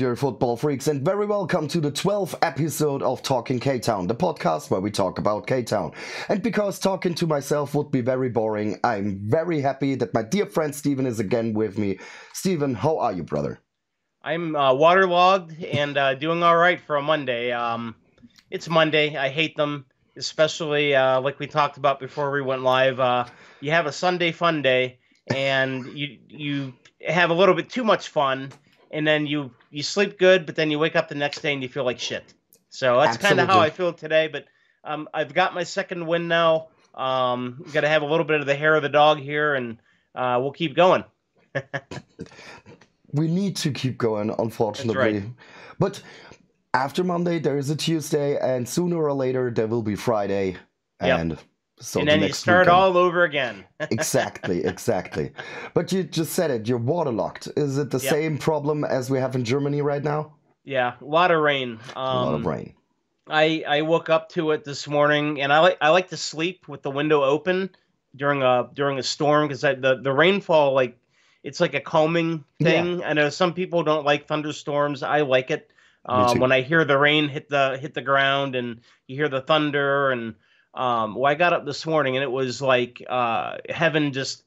dear football freaks, and very welcome to the 12th episode of Talking K-Town, the podcast where we talk about K-Town. And because talking to myself would be very boring, I'm very happy that my dear friend Steven is again with me. Steven, how are you, brother? I'm waterlogged and doing all right for a Monday. It's Monday. I hate them, especially like we talked about before we went live. You have a Sunday fun day, and you have a little bit too much fun, and then you sleep good, but then you wake up the next day and you feel like shit. So that's kind of how I feel today. But I've got my second win now. Got to have a little bit of the hair of the dog here, and we'll keep going. We need to keep going, unfortunately. That's right. But after Monday, there is a Tuesday, and sooner or later, there will be Friday. And so and then you start all over again. Exactly. But you just said it, you're waterlogged. Is it the same problem as we have in Germany right now? Yeah, a lot of rain. A lot of rain. I woke up to it this morning, and I like to sleep with the window open during a storm because the rainfall, like, it's like a calming thing. Yeah. I know some people don't like thunderstorms. I like it. When I hear the rain hit the ground and you hear the thunder, and I got up this morning and it was like heaven just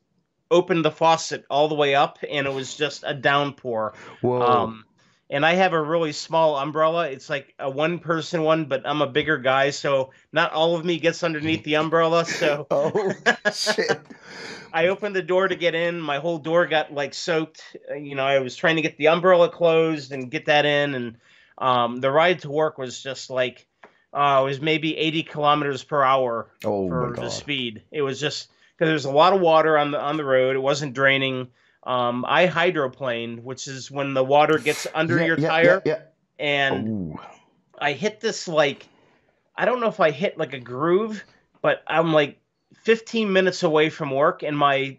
opened the faucet all the way up, and it was just a downpour. Whoa. And I have a really small umbrella. It's like a one-person one, but I'm a bigger guy, so not all of me gets underneath the umbrella. So oh shit. I opened the door to get in. My whole door got like soaked. I was trying to get the umbrella closed and get that in, and the ride to work was just like it was maybe 80 kilometers per hour for the speed. It was just because there's a lot of water on the road. It wasn't draining. I hydroplaned, which is when the water gets under your tire. And I hit this, like, I don't know if I hit like a groove, but I'm like 15 minutes away from work, and a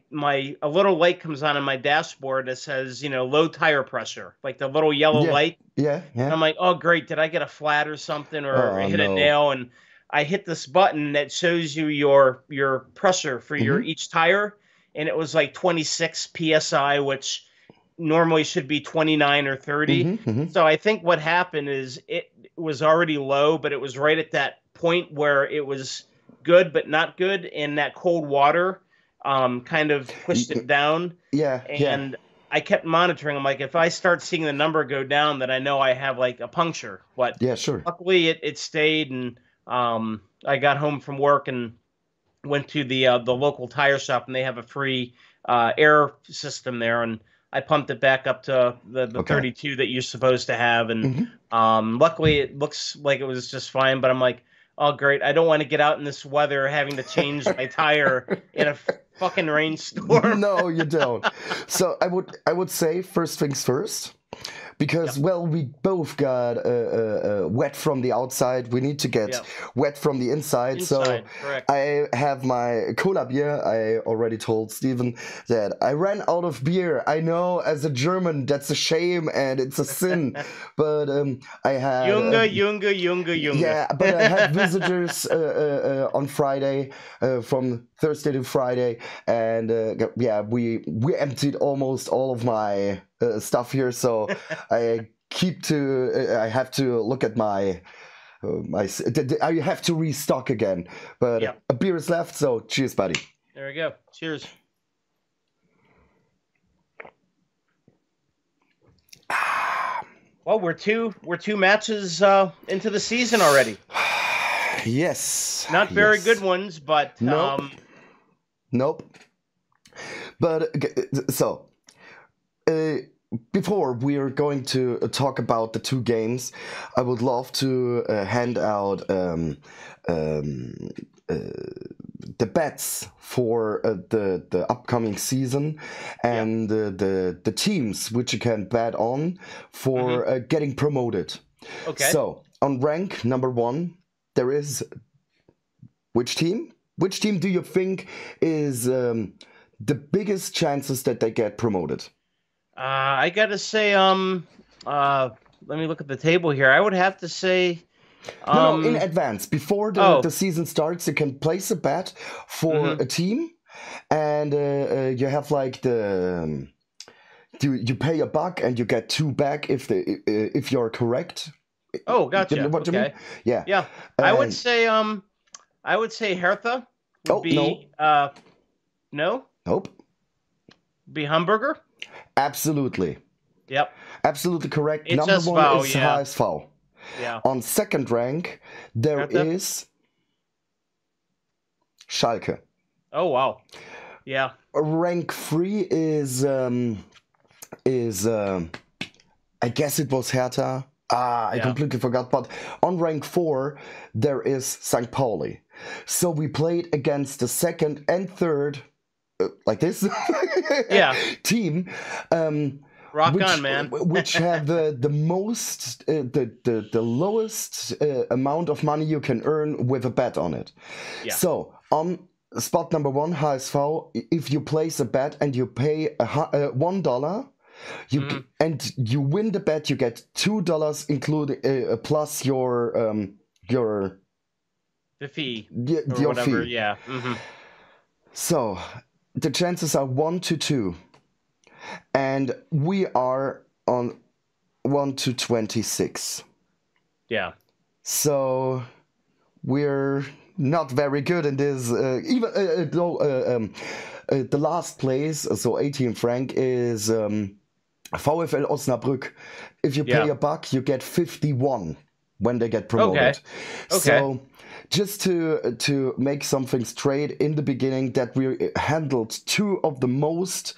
little light comes on my dashboard that says, low tire pressure, like the little yellow light. Yeah. And I'm like, oh great, did I get a flat or something, or hit a nail? And I hit this button that shows you your pressure for your each tire, and it was like 26 psi, which normally should be 29 or 30. So I think what happened is it was already low, but it was right at that point where it was good but not good, and that cold water kind of pushed it down. And I kept monitoring. I'm like, if I start seeing the number go down, then I know I have like a puncture. But luckily it stayed, and I got home from work and went to the local tire shop, and they have a free air system there, and I pumped it back up to the 32 that you're supposed to have, and luckily it looks like it was just fine. But I'm like, oh great, I don't want to get out in this weather having to change my tire in a fucking rainstorm. No, you don't. So I would say first things first. Because, we both got wet from the outside. We need to get wet from the inside. So correct. I have my cola beer. I already told Steven that I ran out of beer. I know, as a German, that's a shame and it's a sin. But I had... Junge. Yeah, but I had visitors on Friday, from Thursday to Friday. And we emptied almost all of my... stuff here, so I have to look at my I have to restock again, but a beer is left, so cheers, buddy. There we go. Cheers. Well, we're two matches into the season already. Yes. Not very good ones, but nope. But so. Before we are going to talk about the two games, I would love to hand out the bets for the upcoming season, and the teams which you can bet on for getting promoted. Okay. So on rank number 1, there is which team? Which team do you think is the biggest chances that they get promoted? I gotta say, let me look at the table here. I would have to say, no, in advance, before the season starts, you can place a bet for a team, and you have like you pay a buck and you get two back if you're correct. Oh, gotcha. You know what you mean? Yeah. Yeah. I would say Hertha would be no. No? Nope. Be Hamburger? Absolutely. Yep. Absolutely correct. It's Number SV, one is yeah. HSV. Yeah. On second rank, there is Schalke. Oh, wow. Yeah. Rank 3 is I guess it was Hertha. I completely forgot. But on rank 4, there is St. Pauli. So we played against the second and third, like this, team. Rock on, man. Which have the most, the lowest amount of money you can earn with a bet on it. Yeah. So on spot number 1, HSV, if you place a bet and you pay $1, and you win the bet, you get $2, including plus your the fee your whatever. fee. Yeah. So the chances are 1 to 2, and we are on 1 to 26. Yeah. So we're not very good in this. Even though the last place, so 18 franc, is VfL Osnabrück. If you pay a buck, you get 51 when they get promoted. Okay. So just to make something straight in the beginning, that we handled two of the most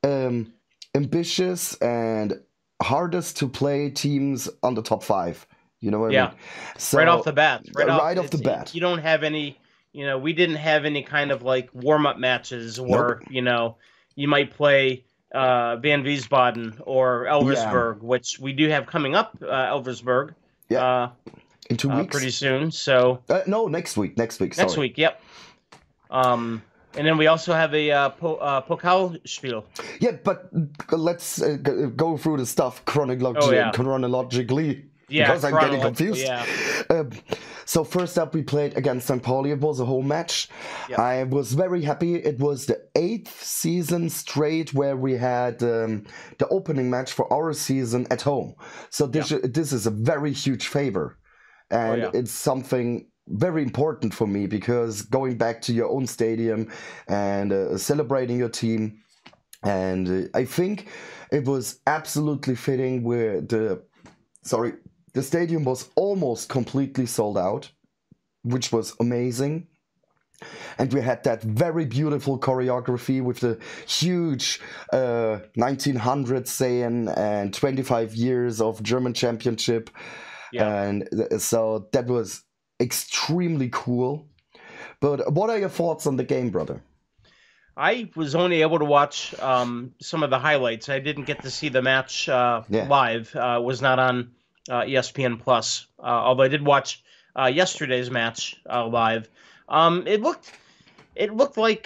ambitious and hardest to play teams on the top 5. You know what I mean? So, right off the bat. Right off the bat. You don't have any, we didn't have any kind of like warm-up matches where, you might play Van Wiesbaden or Elversberg, which we do have coming up, Elversberg. Yeah. In 2 weeks. Pretty soon. So no, next week. Next week. Next week. Yep. And then we also have a Pokalspiel. Yeah, but let's go through the stuff chronologically. Yeah, because I'm getting confused. Yeah. So first up, we played against St. Pauli. It was a home match. Yep. I was very happy. It was the 8th season straight where we had the opening match for our season at home. So this is a very huge favor. And it's something very important for me, because going back to your own stadium and celebrating your team. And I think it was absolutely fitting where the stadium was almost completely sold out, which was amazing. And we had that very beautiful choreography with the huge 1900s saying and 25 years of German championship. Yeah. And so that was extremely cool. But what are your thoughts on the game, brother? I was only able to watch some of the highlights. I didn't get to see the match live. Was not on ESPN Plus. Although I did watch yesterday's match live. It looked like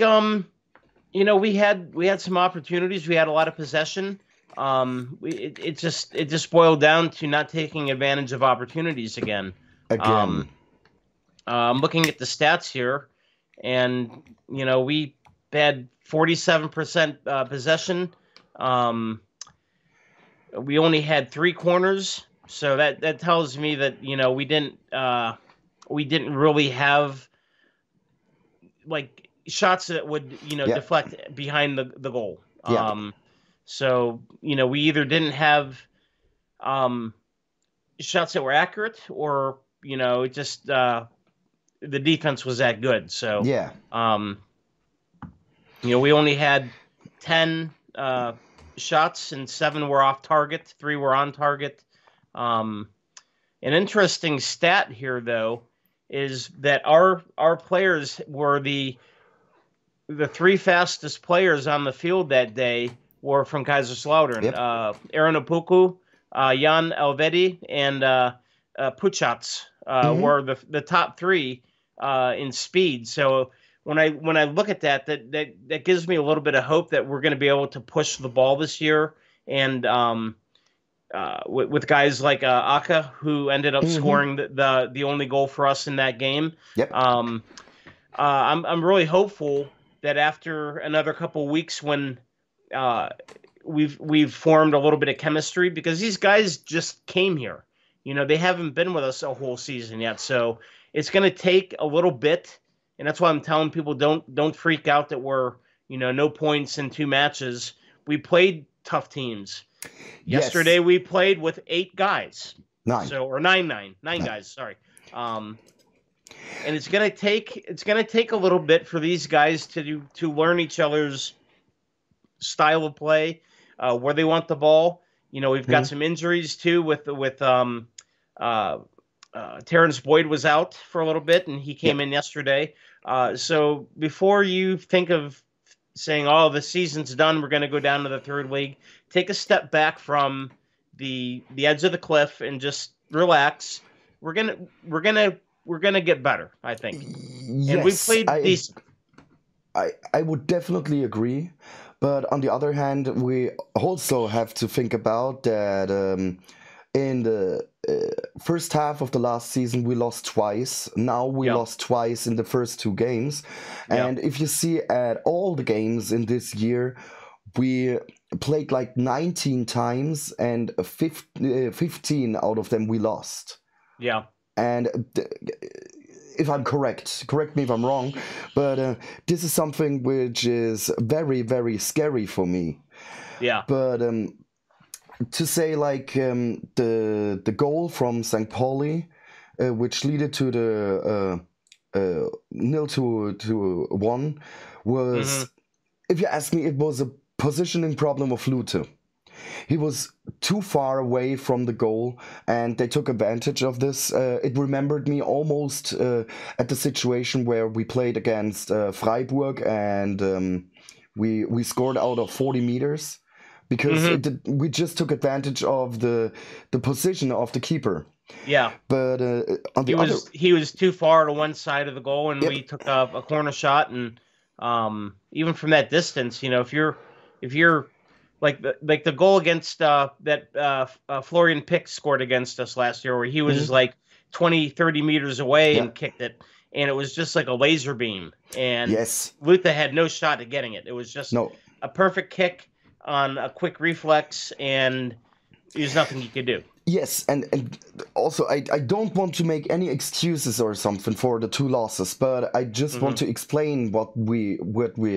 we had some opportunities. We had a lot of possession. It just boiled down to not taking advantage of opportunities again. I'm looking at the stats here, and we had 47% possession. We only had 3 corners, so that tells me that we didn't really have like shots that would deflect behind the goal. So we either didn't have shots that were accurate, or it just the defense was that good. So we only had 10 shots, and 7 were off target, 3 were on target. An interesting stat here, though, is that our players were the 3 fastest players on the field that day were from Kaiserslautern. Yep. Aaron Opoku, Jan Elvedi, and Puchats were the top 3 in speed. So when I look at that gives me a little bit of hope that we're going to be able to push the ball this year. And with guys like Aka, who ended up scoring the only goal for us in that game. Yep. I'm really hopeful that after another couple weeks, when we've formed a little bit of chemistry because these guys just came here. You know, they haven't been with us a whole season yet, so it's going to take a little bit, and that's why I'm telling people don't freak out that we're, you know, no points in 2 matches. We played tough teams. Yes. Yesterday we played with 8 guys. 9. So or 9 guys, sorry. And it's going to take a little bit for these guys to learn each other's style of play, where they want the ball. You know, we've got some injuries too with Terrence Boyd was out for a little bit, and he came in yesterday. So before you think of saying, "Oh, the season's done, we're going to go down to the 3rd league," take a step back from the edge of the cliff and just relax. We're gonna get better, I think. Yes, and we played decent. I would definitely agree. But on the other hand, we also have to think about that in the first half of the last season, we lost twice. Now we lost twice in the first 2 games. And if you see at all the games in this year, we played like 19 times and 15 out of them we lost. Yeah. And if I'm correct me if I'm wrong, but this is something which is very, very scary for me. Yeah. But to say like the goal from St. Pauli, which led to the 0-1, was, if you ask me, it was a positioning problem of Lute. He was too far away from the goal, and they took advantage of this. It remembered me almost at the situation where we played against Freiburg, and we scored out of 40 meters because we just took advantage of the position of the keeper. Yeah, but on the he was too far to one side of the goal, and we took a corner shot, and even from that distance, you know, if you're like the goal against that Florian Pick scored against us last year, where he was like 20, 30 meters away and kicked it, and it was just like a laser beam, and Luther had no shot at getting it. It was just a perfect kick on a quick reflex, and there's nothing he could do. Yes, and also I don't want to make any excuses or something for the 2 losses, but I just want to explain what we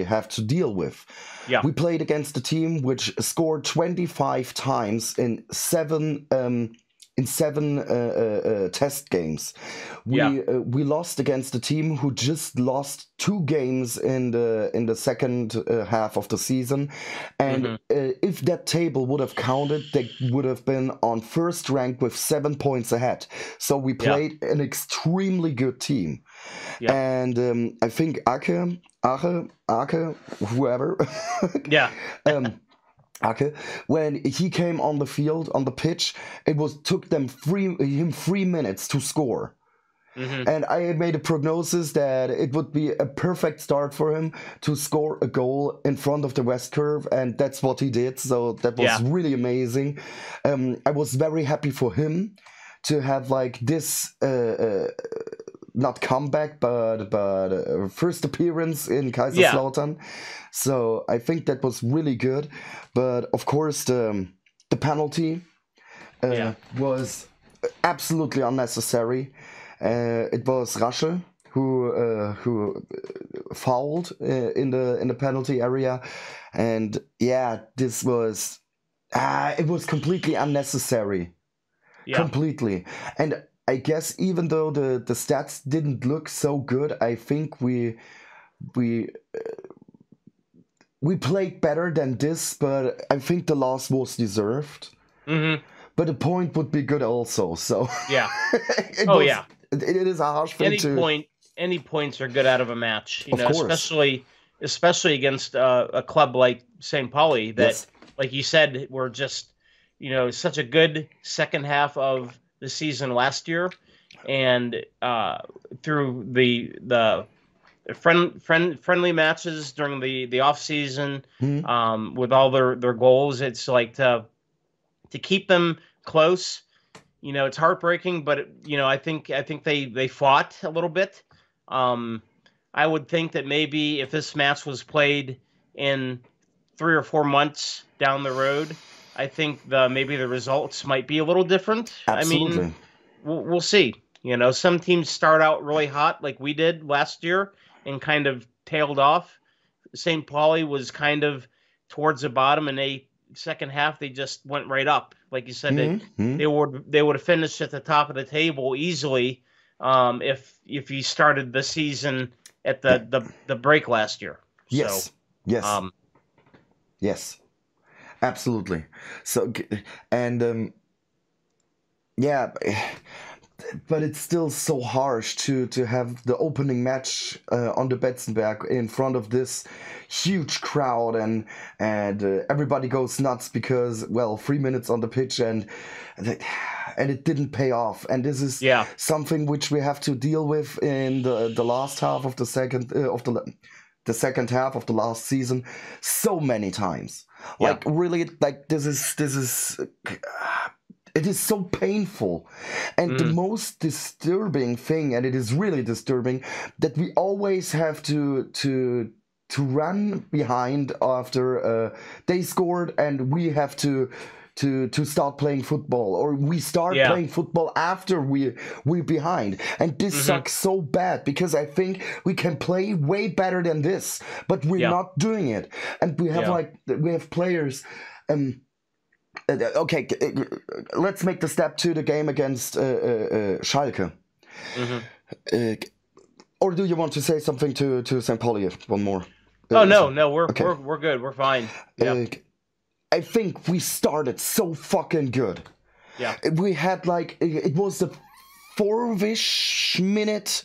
have to deal with. Yeah. We played against a team which scored 25 times in 7 test games. We lost against a team who just lost 2 games in the second half of the season, and if that table would have counted, they would have been on first rank with 7 points ahead. So we played an extremely good team, and I think Ake, whoever, Ake, when he came on the field, on the pitch, it took him 3 minutes to score. And I made a prognosis that it would be a perfect start for him to score a goal in front of the West Curve, and that's what he did. So that was really amazing. I was very happy for him to have like this not comeback, but first appearance in Kaiserslautern. So I think that was really good. But of course, the penalty was absolutely unnecessary. It was Rasche who fouled in the penalty area, and this was it was completely unnecessary. Completely. And I guess even though the stats didn't look so good, I think we played better than this, but I think the loss was deserved. But a point would be good also. So it is a harsh thing any points are good out of a match, you know, especially against a club like St. Pauli that, like you said, were just, you know, such a good second half of the season last year, and through the friendly matches during the off season, with all their goals, it's like to keep them close. You know, it's heartbreaking, but you know, I think they fought a little bit. I would think that maybe if this match was played in 3 or 4 months down the road, I think maybe the results might be a little different. Absolutely. I mean, we'll see. You know, some teams start out really hot like we did last year and kind of tailed off. St. Pauli was kind of towards the bottom, and second half they just went right up. Like you said, they would have finished at the top of the table easily if you started the season at the break last year. Yes. So, yes. Yes. Absolutely. So, and yeah, but it's still so harsh to have the opening match on the Betzenberg in front of this huge crowd, and everybody goes nuts because, well, 3 minutes on the pitch, and it didn't pay off. And this is something which we have to deal with in the last half of the second half of the last season so many times. Like, really, like, this is it is so painful. And the most disturbing thing, and it is really disturbing, that we always have to run behind after they scored, and we have to start playing football, or we start playing football after we're behind. And this sucks so bad, because I think we can play way better than this, but we're not doing it. And we have players. Okay, let's make the step to the game against Schalke. Or do you want to say something to St. Pauli? One more. No, we're good. We're fine. I think we started so fucking good. Yeah. We had it was the 4th minute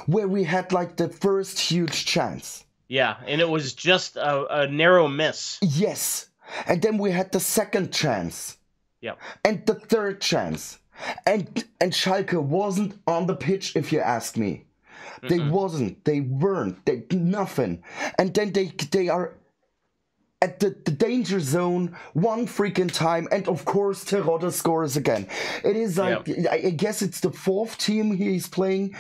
where we had the first huge chance. Yeah, and it was just a narrow miss. Yes. And then we had the second chance. Yeah. And the third chance. And Schalke wasn't on the pitch, if you ask me. They wasn't. They weren't. They nothing. And then they are at the danger zone one freaking time, and of course Terodde scores again. It is I guess it's the 4th team he's playing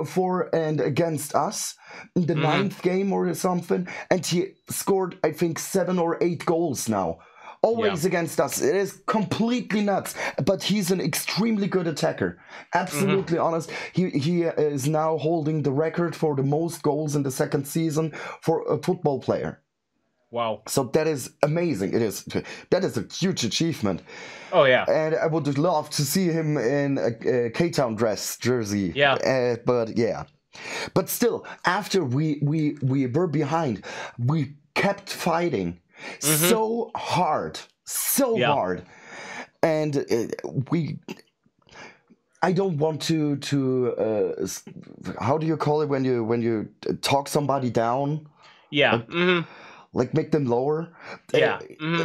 for and against us in the 9th game or something, and he scored, I think, 7 or 8 goals now. Always against us. It is completely nuts. But he's an extremely good attacker. Absolutely honest. He is now holding the record for the most goals in the second season for a football player. Wow. So that is amazing. That is a huge achievement. Oh, yeah. And I would love to see him in a K-Town dress jersey. Yeah. But still, after we were behind, we kept fighting so hard. And I don't want to how do you call it when you talk somebody down? Yeah. Like make them lower. Yeah.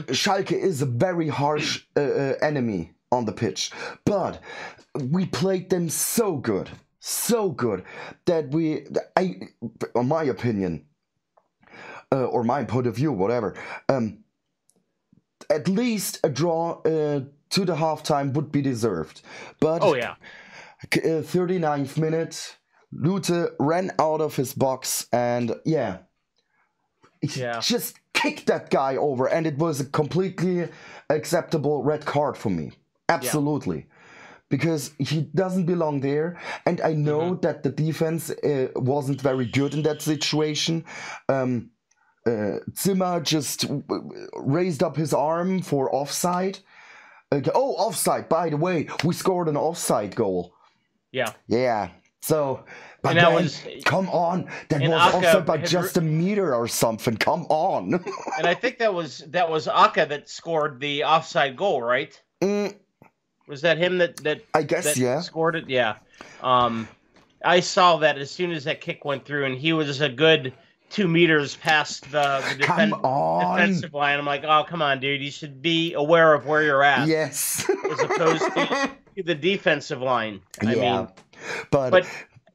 Schalke is a very harsh enemy on the pitch, but we played them so good that in my opinion, or my point of view, whatever, at least a draw to the halftime would be deserved. But 39th minute, Lute ran out of his box and just kicked that guy over, and it was a completely acceptable red card for me. Absolutely. Because he doesn't belong there, and I know that the defense wasn't very good in that situation. Zimmer just raised up his arm for offside. Offside, by the way, we scored an offside goal. Yeah. So, but come on, that was offside by just a meter or something. Come on. And I think that was Aka that scored the offside goal, right? Was that him that I guess scored it? Yeah. I saw that as soon as that kick went through, and he was a good 2 meters past the defensive line. I'm like, oh, come on, dude. You should be aware of where you're at. Yes. As opposed to the defensive line. I mean, but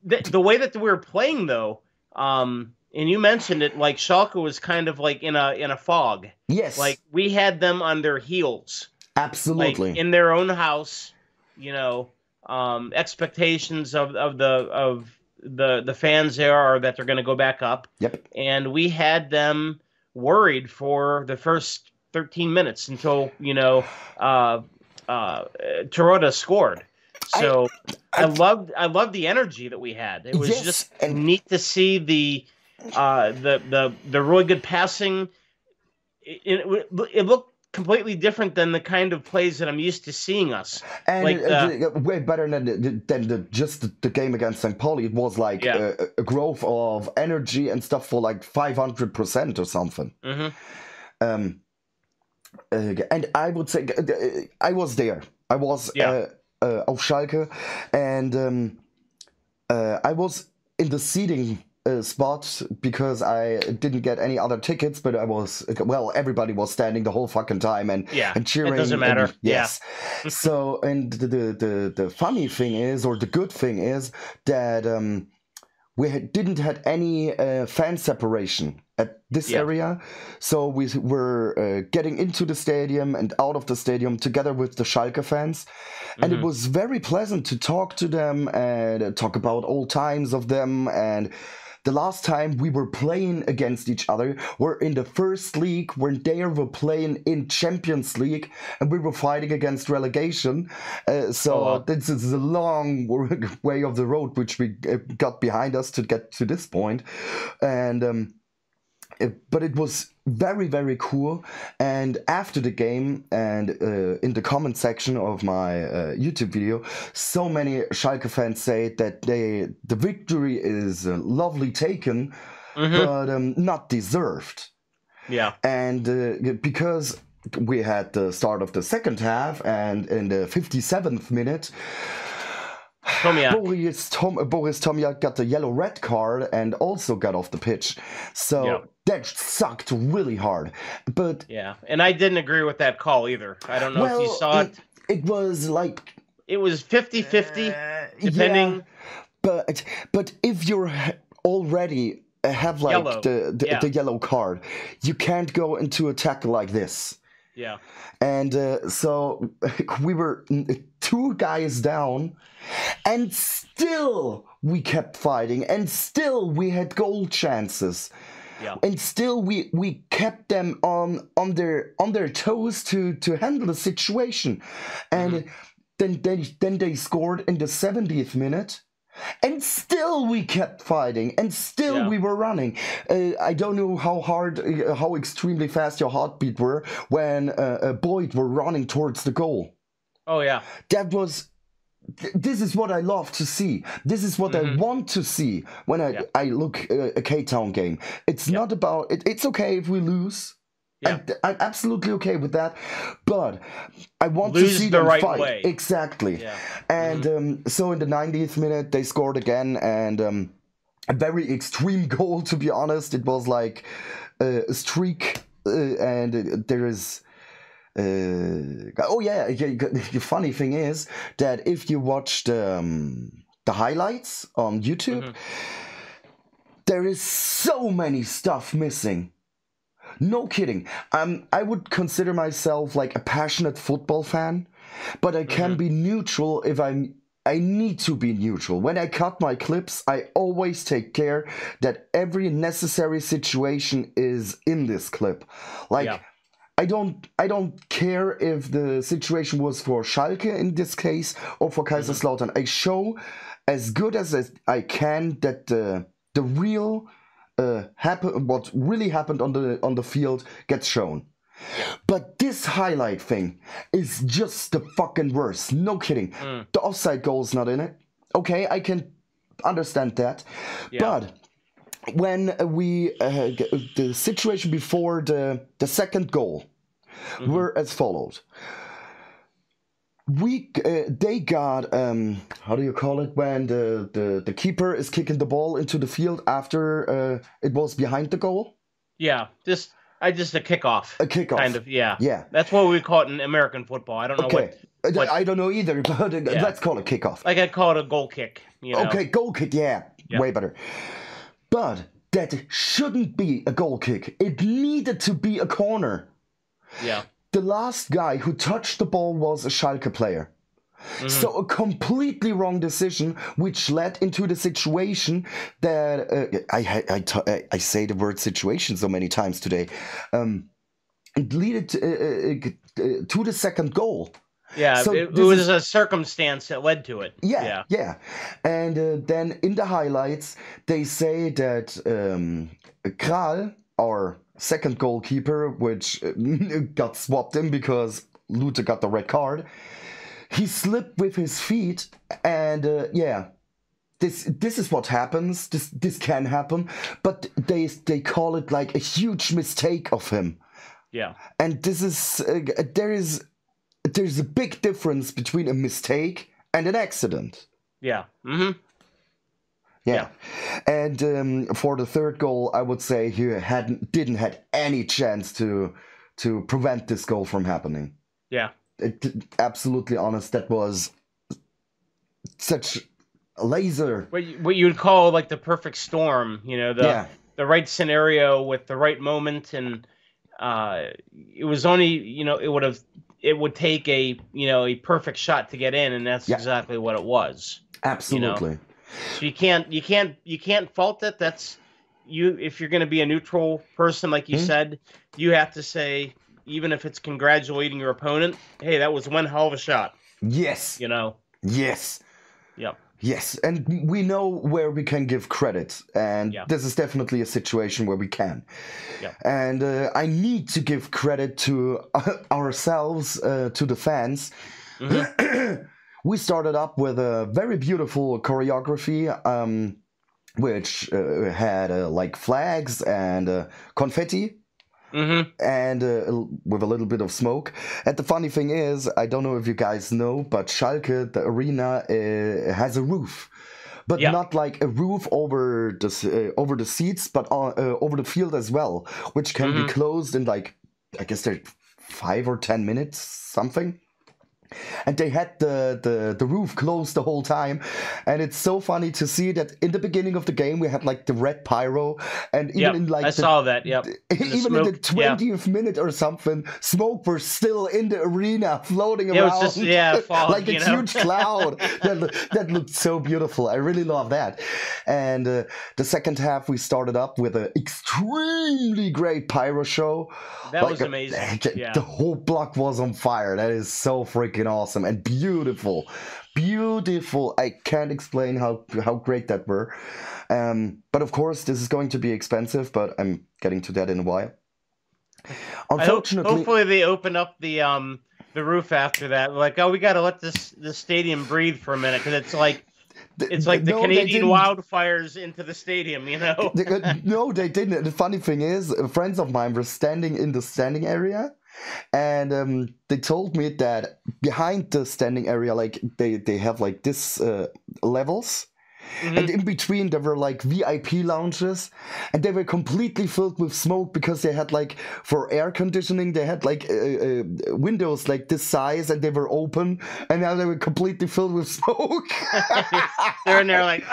the way that we were playing, though, and you mentioned it, like Schalke was kind of like in a fog. Yes. Like we had them on their heels. Absolutely. Like in their own house, expectations of the fans there are that they're going to go back up. Yep. And we had them worried for the first 13 minutes until, Toronto scored. So I loved the energy that we had. It was just neat to see the really good passing. It looked completely different than the kind of plays that I'm used to seeing us. And way better than just the game against St. Pauli. It was like a growth of energy and stuff for like 500% or something. And I would say I was there. I was auf Schalke, and I was in the seating spot because I didn't get any other tickets, but everybody was standing the whole fucking time and cheering. It doesn't matter. Yes. So, and the funny thing is, or the good thing is, that we didn't have any fan separation at this area, so we were getting into the stadium and out of the stadium together with the Schalke fans, and it was very pleasant to talk to them and talk about old times of them. And the last time we were playing against each other were in the first league, when they were playing in Champions League, and we were fighting against relegation. This is a long way of the road which we got behind us to get to this point. And but it was very, very cool. And after the game, and in the comment section of my YouTube video, so many Schalke fans say that the victory is lovely taken, but not deserved. Yeah. And because we had the start of the second half, and in the 57th minute, Boris Tomiak got the yellow-red card and also got off the pitch. So that sucked really hard. But and I didn't agree with that call either. I don't know if you saw it. It was like... It was 50-50, depending. Yeah, but if you're already have like yellow. The yellow card, you can't go into a tackle like this. Yeah. And so we were 2 guys down, and still we kept fighting, and still we had goal chances. Yeah. And still we kept them on their toes to handle the situation. And then they scored in the 70th minute. And still we kept fighting, and still we were running. I don't know how extremely fast your heartbeat were when Boyd were running towards the goal. Oh yeah, this is what I love to see. This is what I want to see when I look a K-Town game. It's not about it's okay if we lose. Yeah. I'm absolutely okay with that, but I want to see them fight. Way. Exactly. Yeah. And so in the 90th minute, they scored again, and a very extreme goal, to be honest. It was like a streak, and there is... the funny thing is that if you watch the highlights on YouTube, there is so many stuff missing. No kidding. I would consider myself like a passionate football fan, but I can be neutral if I need to be neutral. When I cut my clips, I always take care that every necessary situation is in this clip. Like, I don't care if the situation was for Schalke in this case or for Kaiserslautern. I show as good as I can that the real what really happened on the field gets shown. But this highlight thing is just the fucking worst. No kidding. The offside goal is not in it. Okay, I can understand that. But when the situation before the second goal were as follows. They got how do you call it when the keeper is kicking the ball into the field after it was behind the goal? Yeah, just a kickoff. A kickoff, kind of. Yeah. That's what we call it in American football. I don't know what I don't know either, but let's call it kickoff. Like I'd call it a goal kick. You know? Okay, goal kick. Yeah, way better. But that shouldn't be a goal kick. It needed to be a corner. Yeah. The last guy who touched the ball was a Schalke player. So a completely wrong decision, which led into the situation that I say the word situation so many times today. It led to the second goal. Yeah, So it was a circumstance that led to it. Yeah. And then in the highlights, they say that Kral, our second goalkeeper, which got swapped in because Luther got the red card, he slipped with his feet, and this is what happens. This can happen, but they call it like a huge mistake of him. Yeah, and this is there's a big difference between a mistake and an accident. Yeah. Yeah. And for the third goal, I would say he didn't had any chance to prevent this goal from happening. Yeah. Absolutely honest, that was such a laser. What you would call like the perfect storm, the right scenario with the right moment, and it was only it would take a perfect shot to get in, and that's exactly what it was. Absolutely. So you can't fault it. That's if you're going to be a neutral person, like you said, you have to say, even if it's congratulating your opponent, hey, that was one hell of a shot. Yes. Yes. Yep. Yes, and we know where we can give credit, and this is definitely a situation where we can. Yeah. And I need to give credit to ourselves, to the fans. We started up with a very beautiful choreography, which had like flags and confetti. And with a little bit of smoke. And the funny thing is, I don't know if you guys know, but Schalke, the arena, has a roof, but not like a roof over the seats, but over the field as well, which can be closed in like, I guess they're 5 or 10 minutes, something. And they had the roof closed the whole time, and it's so funny to see that in the beginning of the game we had like the red pyro, and even in like saw that. Yep. Even in the 20th minute or something, smoke were still in the arena floating around. It was just fog, like a huge cloud. That looked so beautiful. I really love that. And the second half we started up with an extremely great pyro show. That was amazing. The whole block was on fire. That is so freaking awesome and beautiful. I can't explain how great that were. But of course this is going to be expensive, but I'm getting to that in a while. Unfortunately, hopefully they open up the roof after that. Like, we got to let this stadium breathe for a minute, because it's like the Canadian wildfires into the stadium, No, they didn't. The funny thing is, friends of mine were standing in the standing area, and they told me that behind the standing area, like they have like this levels. And in between there were like VIP lounges, and they were completely filled with smoke, because they had like, for air conditioning, they had like windows like this size, and they were open, and now they were completely filled with smoke. They're in there like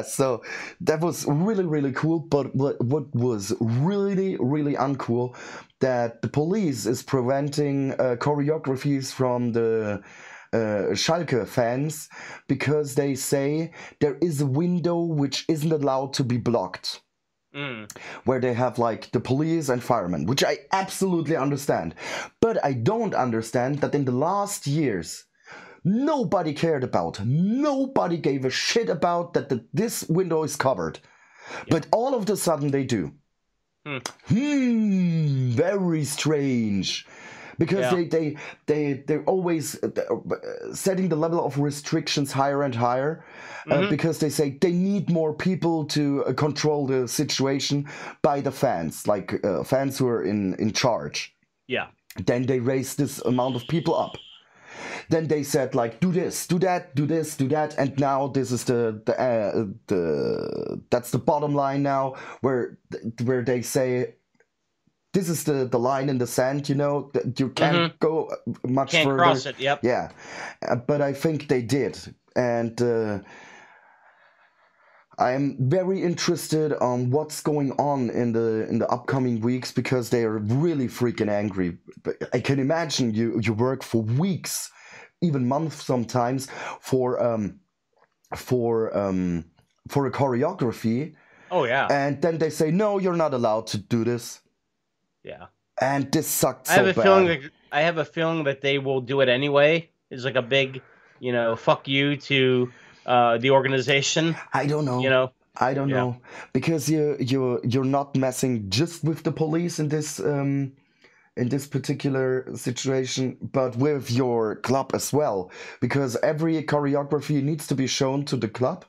so that was really, really cool. But what was really, really uncool, that the police is preventing choreographies from the Schalke fans, because they say there is a window which isn't allowed to be blocked, where they have like the police and firemen, which I absolutely understand. But I don't understand that in the last years nobody cared about, nobody gave a shit about that this window is covered, but all of a sudden they do. Very strange. Because they're always setting the level of restrictions higher and higher, because they say they need more people to control the situation by the fans, like fans who are in charge. Yeah. Then they raise this amount of people up. Then they said like, do this, do that, do this, do that, and now this is that's the bottom line now, where they say, this is the line in the sand, you can't go much further. Can't cross it, yep. Yeah, but I think they did. And I'm very interested on what's going on in the upcoming weeks, because they are really freaking angry. But I can imagine you work for weeks, even months sometimes, for a choreography. Oh yeah. And then they say, no, you're not allowed to do this. Yeah. And this sucked I have so bad. I have a feeling that they will do it anyway. It's like a big, fuck you to the organization. I don't know. You know. I don't Yeah. know, because you're not messing just with the police in this particular situation, but with your club as well, because every choreography needs to be shown to the club,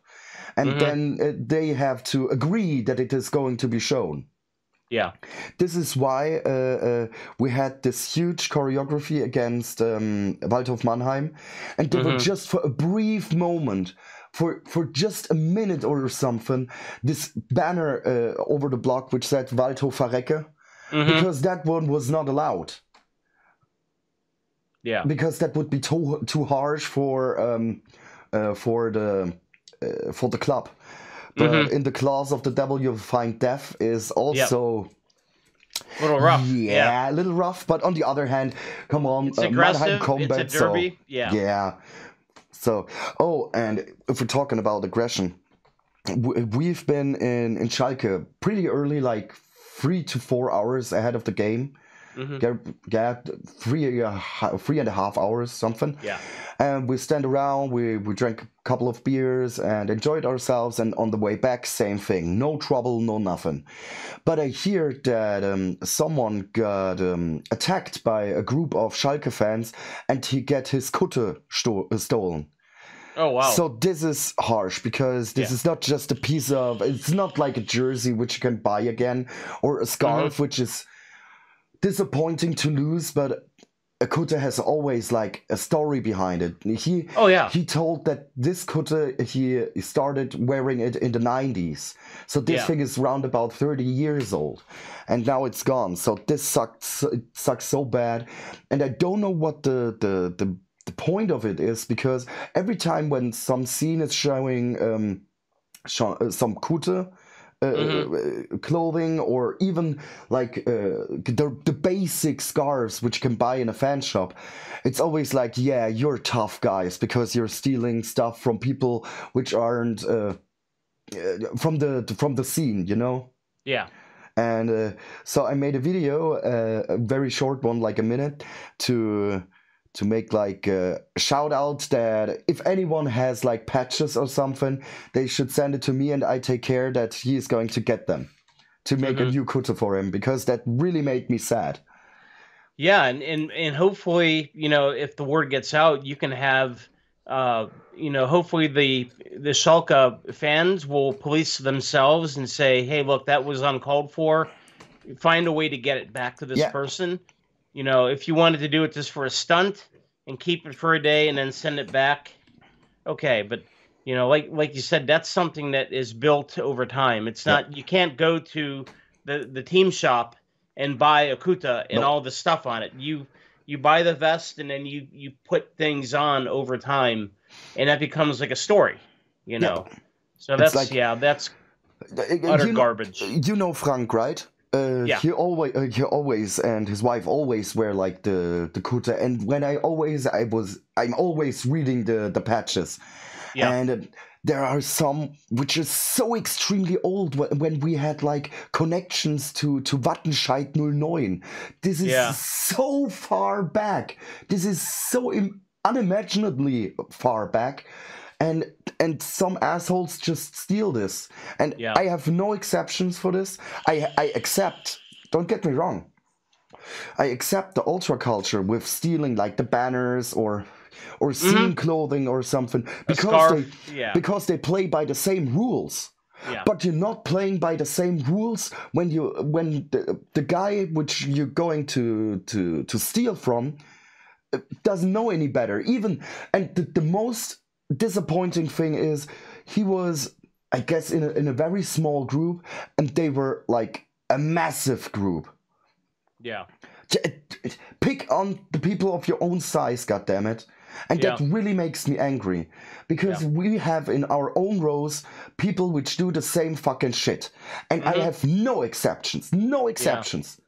and then they have to agree that it is going to be shown. Yeah. This is why we had this huge choreography against Waldhof Mannheim, and they were just for a brief moment, for just a minute or something, this banner over the block which said Waldhof Verrecke, because that one was not allowed. Yeah. Because that would be too harsh for the club. But in the clause of the devil you find death is also a little rough. Yeah, a little rough. But on the other hand, come on, it's aggressive. Combat, it's a derby. So, yeah. So, and if we're talking about aggression, we've been in Schalke pretty early, like 3 to 4 hours ahead of the game. Get 3.5 hours, something. Yeah. And we stand around, we drank a couple of beers and enjoyed ourselves. And on the way back, same thing. No trouble, no nothing. But I hear that someone got attacked by a group of Schalke fans, and he got his Kutte stolen. Oh, wow. So this is harsh, because this is not just a piece of... It's not like a jersey which you can buy again, or a scarf which is disappointing to lose, but a Kutte has always like a story behind it. He told that this Kutte, he started wearing it in the 90s. So this thing is around about 30 years old, and now it's gone. So this sucks. It sucks so bad, and I don't know what the point of it is, because every time when some scene is showing some Kutte clothing, or even like the basic scarves which you can buy in a fan shop, it's always like, yeah, you're tough guys because you're stealing stuff from people which aren't from the scene, Yeah. And so I made a video, a very short one, like a minute, to make like a shout out that if anyone has like patches or something, they should send it to me, and I take care that he is going to get them to make a new Kutte for him, because that really made me sad. Yeah, and hopefully, if the word gets out, you can have, hopefully the Schalke fans will police themselves and say, hey, look, that was uncalled for. Find a way to get it back to this person. If you wanted to do it just for a stunt and keep it for a day and then send it back, okay. But, like you said, that's something that is built over time. It's not, you can't go to the team shop and buy a Kutte and all the stuff on it. You buy the vest, and then you put things on over time, and that becomes like a story, So that's, like, that's utter garbage. Frank, right? He always and his wife always wear like the Kutte, and when I'm always reading the patches, and there are some which is so extremely old, when we had like connections to Wattenscheid 09. This is so far back. This is so unimaginably far back. And some assholes just steal this. And I have no exceptions for this. I accept, don't get me wrong, I accept the ultra culture with stealing like the banners or scene clothing or something, because they play by the same rules. But you're not playing by the same rules when the guy which you're going to steal from doesn't know any better. And the most disappointing thing is, he was, I guess, in a very small group, and they were like a massive group. Yeah. Pick on the people of your own size, goddammit. And that really makes me angry. Because we have in our own rows people which do the same fucking shit. And I have no exceptions. No exceptions.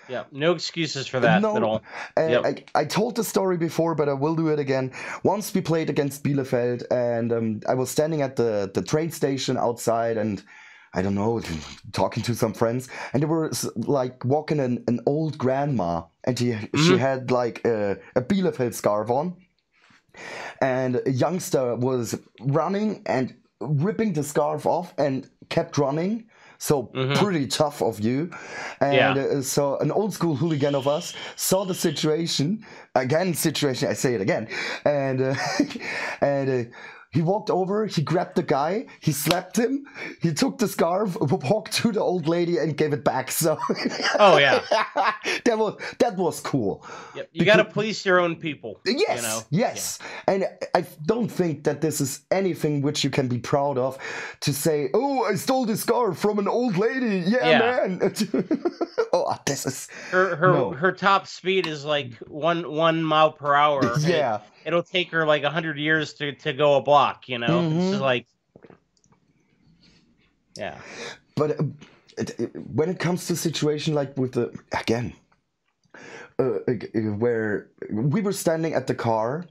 Yeah, no excuses for that at all. I told the story before, but I will do it again. Once we played against Bielefeld, and I was standing at the train station outside, and I don't know, talking to some friends, and they were like walking an old grandma, and she had like a Bielefeld scarf on, and a youngster was running and ripping the scarf off and kept running. So pretty tough of you. And so an old school hooligan of us saw the situation, I say it again. And he walked over, he grabbed the guy, he slapped him, he took the scarf, walked to the old lady and gave it back. So that was cool. Yep. You got to police your own people. Yes, you know? yes. Yeah. And I don't think that this is anything which you can be proud of to say, oh, I stole this scarf from an old lady. Yeah. Man. Oh, this is... Her top speed is like one mile per hour. Yeah. It'll take her like 100 years to go a block, you know? It's just like... Yeah. But when it comes to a situation like with the... Again... where we were standing at the car,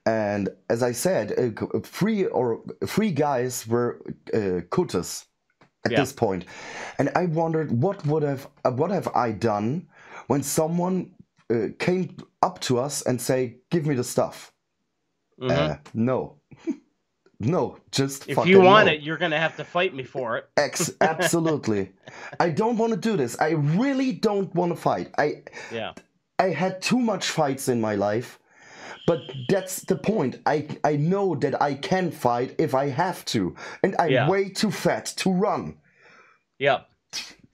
and as I said, three guys were cutters at this point, and I wondered what have I done when someone came up to us and say, "Give me the stuff." No. No, just if you want it, you're gonna have to fight me for it. Absolutely. I don't want to do this. I really don't want to fight. I had too much fights in my life, but that's the point. I know that I can fight if I have to, and I'm way too fat to run. Yeah.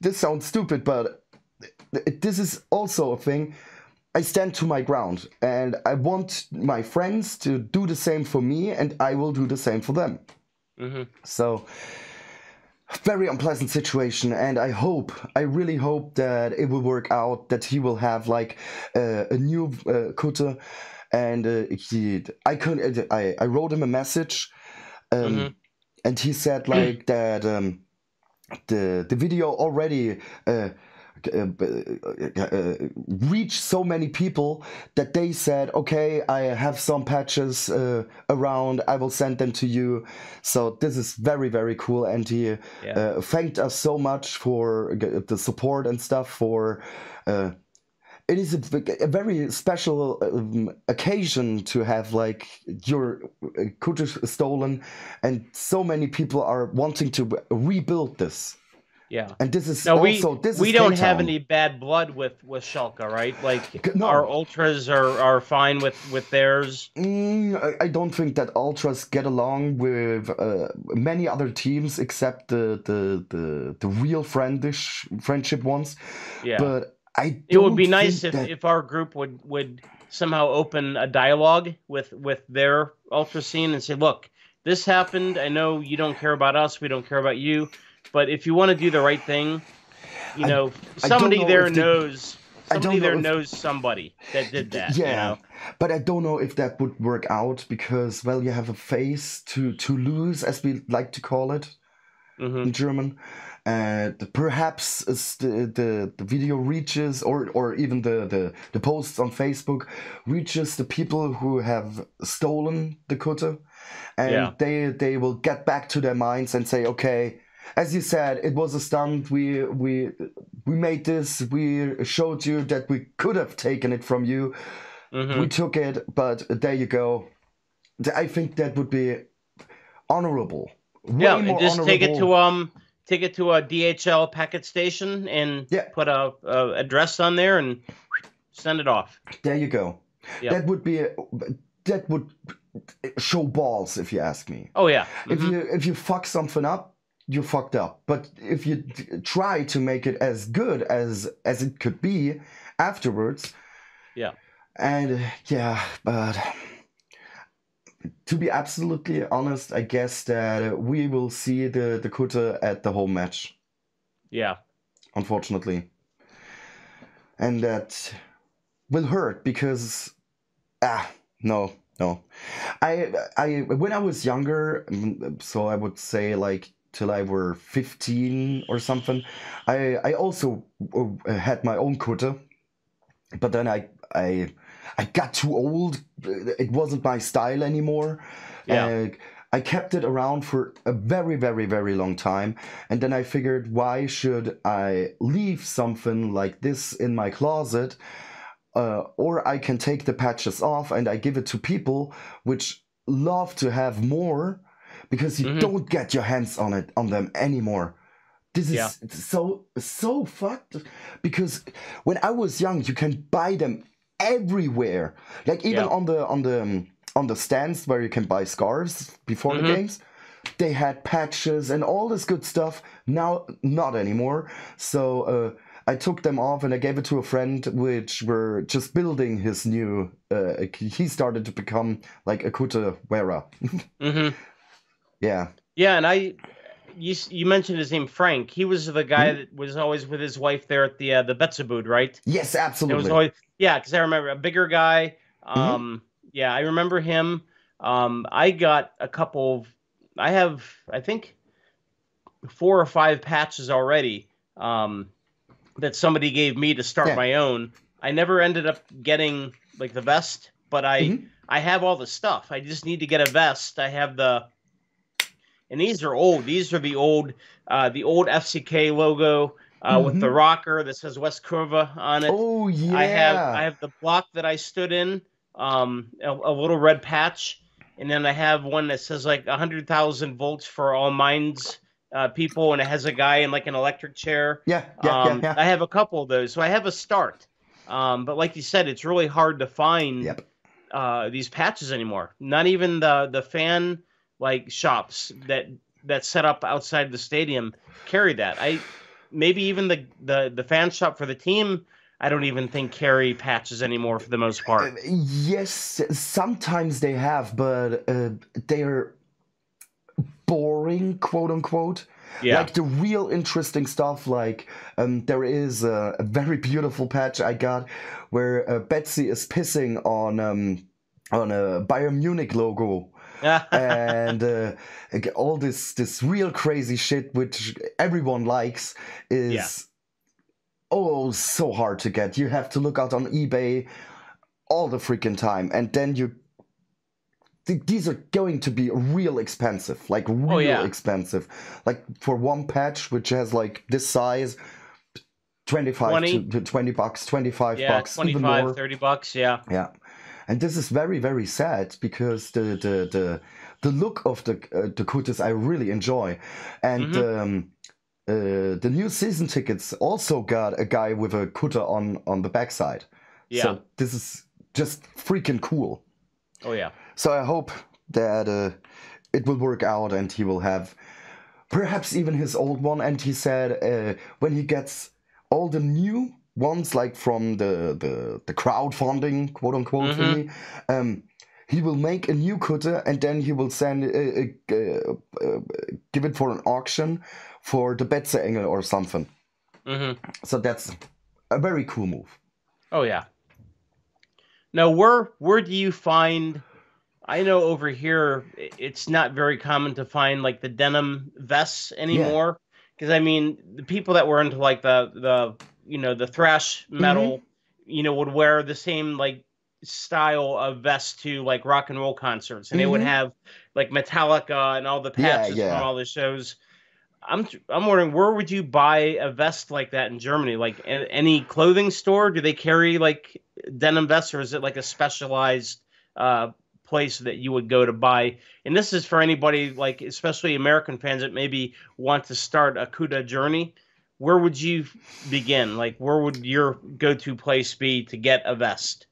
This sounds stupid, but this is also a thing. I stand to my ground, and I want my friends to do the same for me, and I will do the same for them. So... very unpleasant situation, and I really hope that it will work out, that he will have like a new cutter, and I wrote him a message, and he said like that the video already reached so many people that they said, okay, I have some patches around, I will send them to you. So this is very, very cool, and he thanked us so much for the support and stuff. For it is a very special occasion to have like your cutter stolen, and so many people are wanting to rebuild this. Yeah, and this is we don't have any bad blood with Schalke, right? Like our ultras are fine with theirs. I don't think that ultras get along with many other teams except the real friendship ones. Yeah, but it would be nice if our group would somehow open a dialogue with their ultra scene and say, look, this happened. I know you don't care about us. We don't care about you. But if you want to do the right thing, you know, somebody there knows somebody that did that. Yeah, you know? But I don't know if that would work out because, well, you have a face to lose, as we like to call it in German. Perhaps the video reaches, or even the posts on Facebook reaches the people who have stolen the cutter, and they will get back to their minds and say, okay, as you said, it was a stunt. We made this. We showed you that we could have taken it from you. We took it, but there you go. I think that would be honorable. Way more just honorable. Take it to a DHL packet station and put a address on there and send it off. There you go. Yep. That would show balls, if you ask me. Oh yeah. If you fuck something up, you fucked up. But if you try to make it as good as it could be afterwards, but to be absolutely honest, I guess that we will see the cutter at the home match. Yeah, unfortunately, and that will hurt because no, No. I when I was younger, so I would say like till I were 15 or something, I also had my own kutte, but then I got too old. It wasn't my style anymore. Yeah. I kept it around for a very, very, very long time. And then I figured, why should I leave something like this in my closet? Or I can take the patches off and I give it to people which love to have more, because you don't get your hands on them anymore. This is so fucked, because when I was young, you can buy them everywhere. Like even on the stands where you can buy scarves before the games, they had patches and all this good stuff. Now not anymore. So I took them off and I gave it to a friend, which were just building his new. He started to become like a kutte wearer. Yeah. Yeah, and you mentioned his name, Frank. He was the guy that was always with his wife there at the Betzabud, right? Yes, absolutely. It was always, because I remember a bigger guy. Yeah, I remember him. I got a couple. I have, I think, 4 or 5 patches already that somebody gave me to start my own. I never ended up getting like the vest, but I have all the stuff. I just need to get a vest. I have and these are old. These are the old FCK logo with the rocker that says West Curva on it. Oh yeah. I have the block that I stood in, a little red patch, and then I have one that says like 100,000 volts for all minds people, and it has a guy in like an electric chair. Yeah. I have a couple of those, so I have a start. But like you said, it's really hard to find these patches anymore. Not even the fan like shops that set up outside the stadium carry that. Maybe even the fan shop for the team, I don't even think carry patches anymore for the most part. Yes, sometimes they have, but they're boring, quote unquote. Yeah. Like the real interesting stuff, like there is a very beautiful patch I got where Betsy is pissing on a Bayern Munich logo. And all this real crazy shit which everyone likes is so hard to get. You have to look out on eBay all the freaking time, and then these are going to be real expensive, like real expensive. Like for one patch which has like this size, 25 to 20 bucks, 25 bucks, 25, even more. 30 bucks, yeah. And this is very, very sad, because the look of the kuttes I really enjoy. And the new season tickets also got a guy with a kutte on the backside. Yeah. So this is just freaking cool. Oh yeah. So I hope that it will work out and he will have perhaps even his old one. And he said when he gets all the new ones, like from the crowdfunding, quote unquote, thingy, he will make a new kutte and then he will send give it for an auction for the Betze Engel or something. So that's a very cool move. Oh yeah. Now where do you find? I know over here it's not very common to find like the denim vests anymore, because I mean the people that were into like the thrash metal, would wear the same like style of vest to like rock and roll concerts, and they would have like Metallica and all the patches from all the shows. I'm wondering, where would you buy a vest like that in Germany? Like any clothing store? Do they carry like denim vests, or is it like a specialized place that you would go to buy? And this is for anybody, like especially American fans that maybe want to start a kutte journey. Where would you begin? Like, where would your go-to place be to get a vest?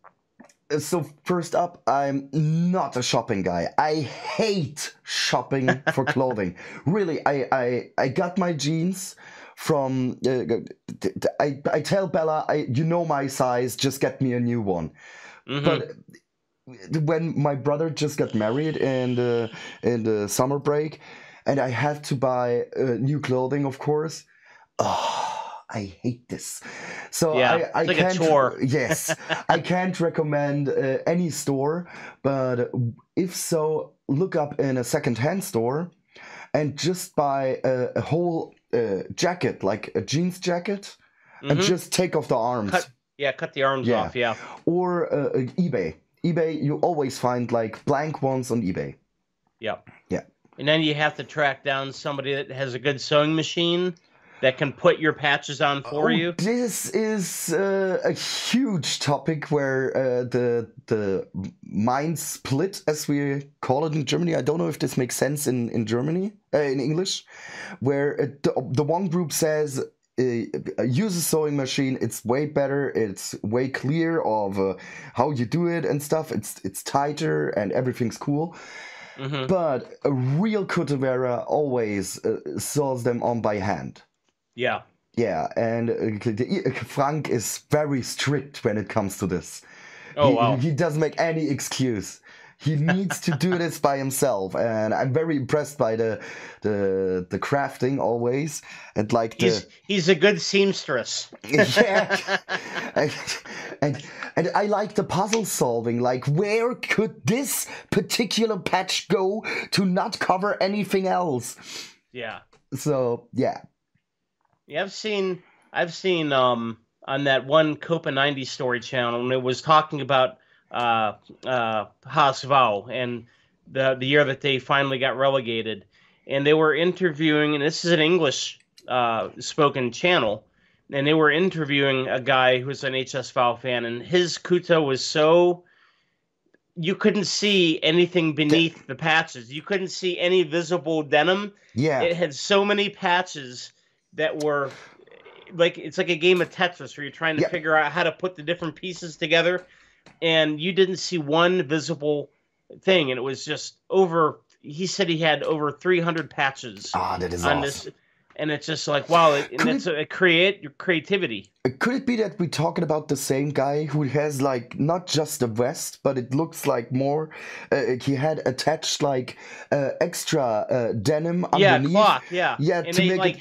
So first up, I'm not a shopping guy. I hate shopping for clothing. Really, I got my jeans from. I tell Bella, you know my size. Just get me a new one. But when my brother just got married in the summer break, and I had to buy new clothing, of course. I hate this. So Yeah, I it's like can't. a chore. Yes, I can't recommend any store, but if so, look up in a second-hand store and just buy a whole jacket, like a jeans jacket, and just take off the arms. Cut the arms off. Yeah. Or eBay. eBay, you always find like blank ones on eBay. Yeah. Yeah. And then you have to track down somebody that has a good sewing machine that can put your patches on for you. This is a huge topic where the mind split, as we call it in Germany. I don't know if this makes sense in Germany, in English, where the one group says, use a sewing machine. It's way better. It's way clear of how you do it and stuff. It's tighter and everything's cool. But a real Kutten wearer always sews them on by hand. Yeah. Yeah, and Frank is very strict when it comes to this. Wow. He doesn't make any excuse. He needs to do this by himself, and I'm very impressed by the crafting always, and like he's a good seamstress. Yeah, and I like the puzzle solving. Like, where could this particular patch go to not cover anything else? Yeah. So yeah. Yeah, I've seen on that one Copa 90 story channel, and it was talking about HSV and the year that they finally got relegated, and they were interviewing, and this is an English spoken channel, and they were interviewing a guy who was an HSV fan, and his Kuta was so you couldn't see anything beneath the patches. You couldn't see any visible denim. Yeah, it had so many patches that were like, it's like a game of Tetris where you're trying to figure out how to put the different pieces together, and you didn't see one visible thing, and it was just over. He said he had over 300 patches. That is on awesome. This, and it's just like, wow, it's your creativity. Could it be that we're talking about the same guy who has like not just a vest, but it looks like more? He had attached like extra denim underneath. Cloth. Yeah. And to make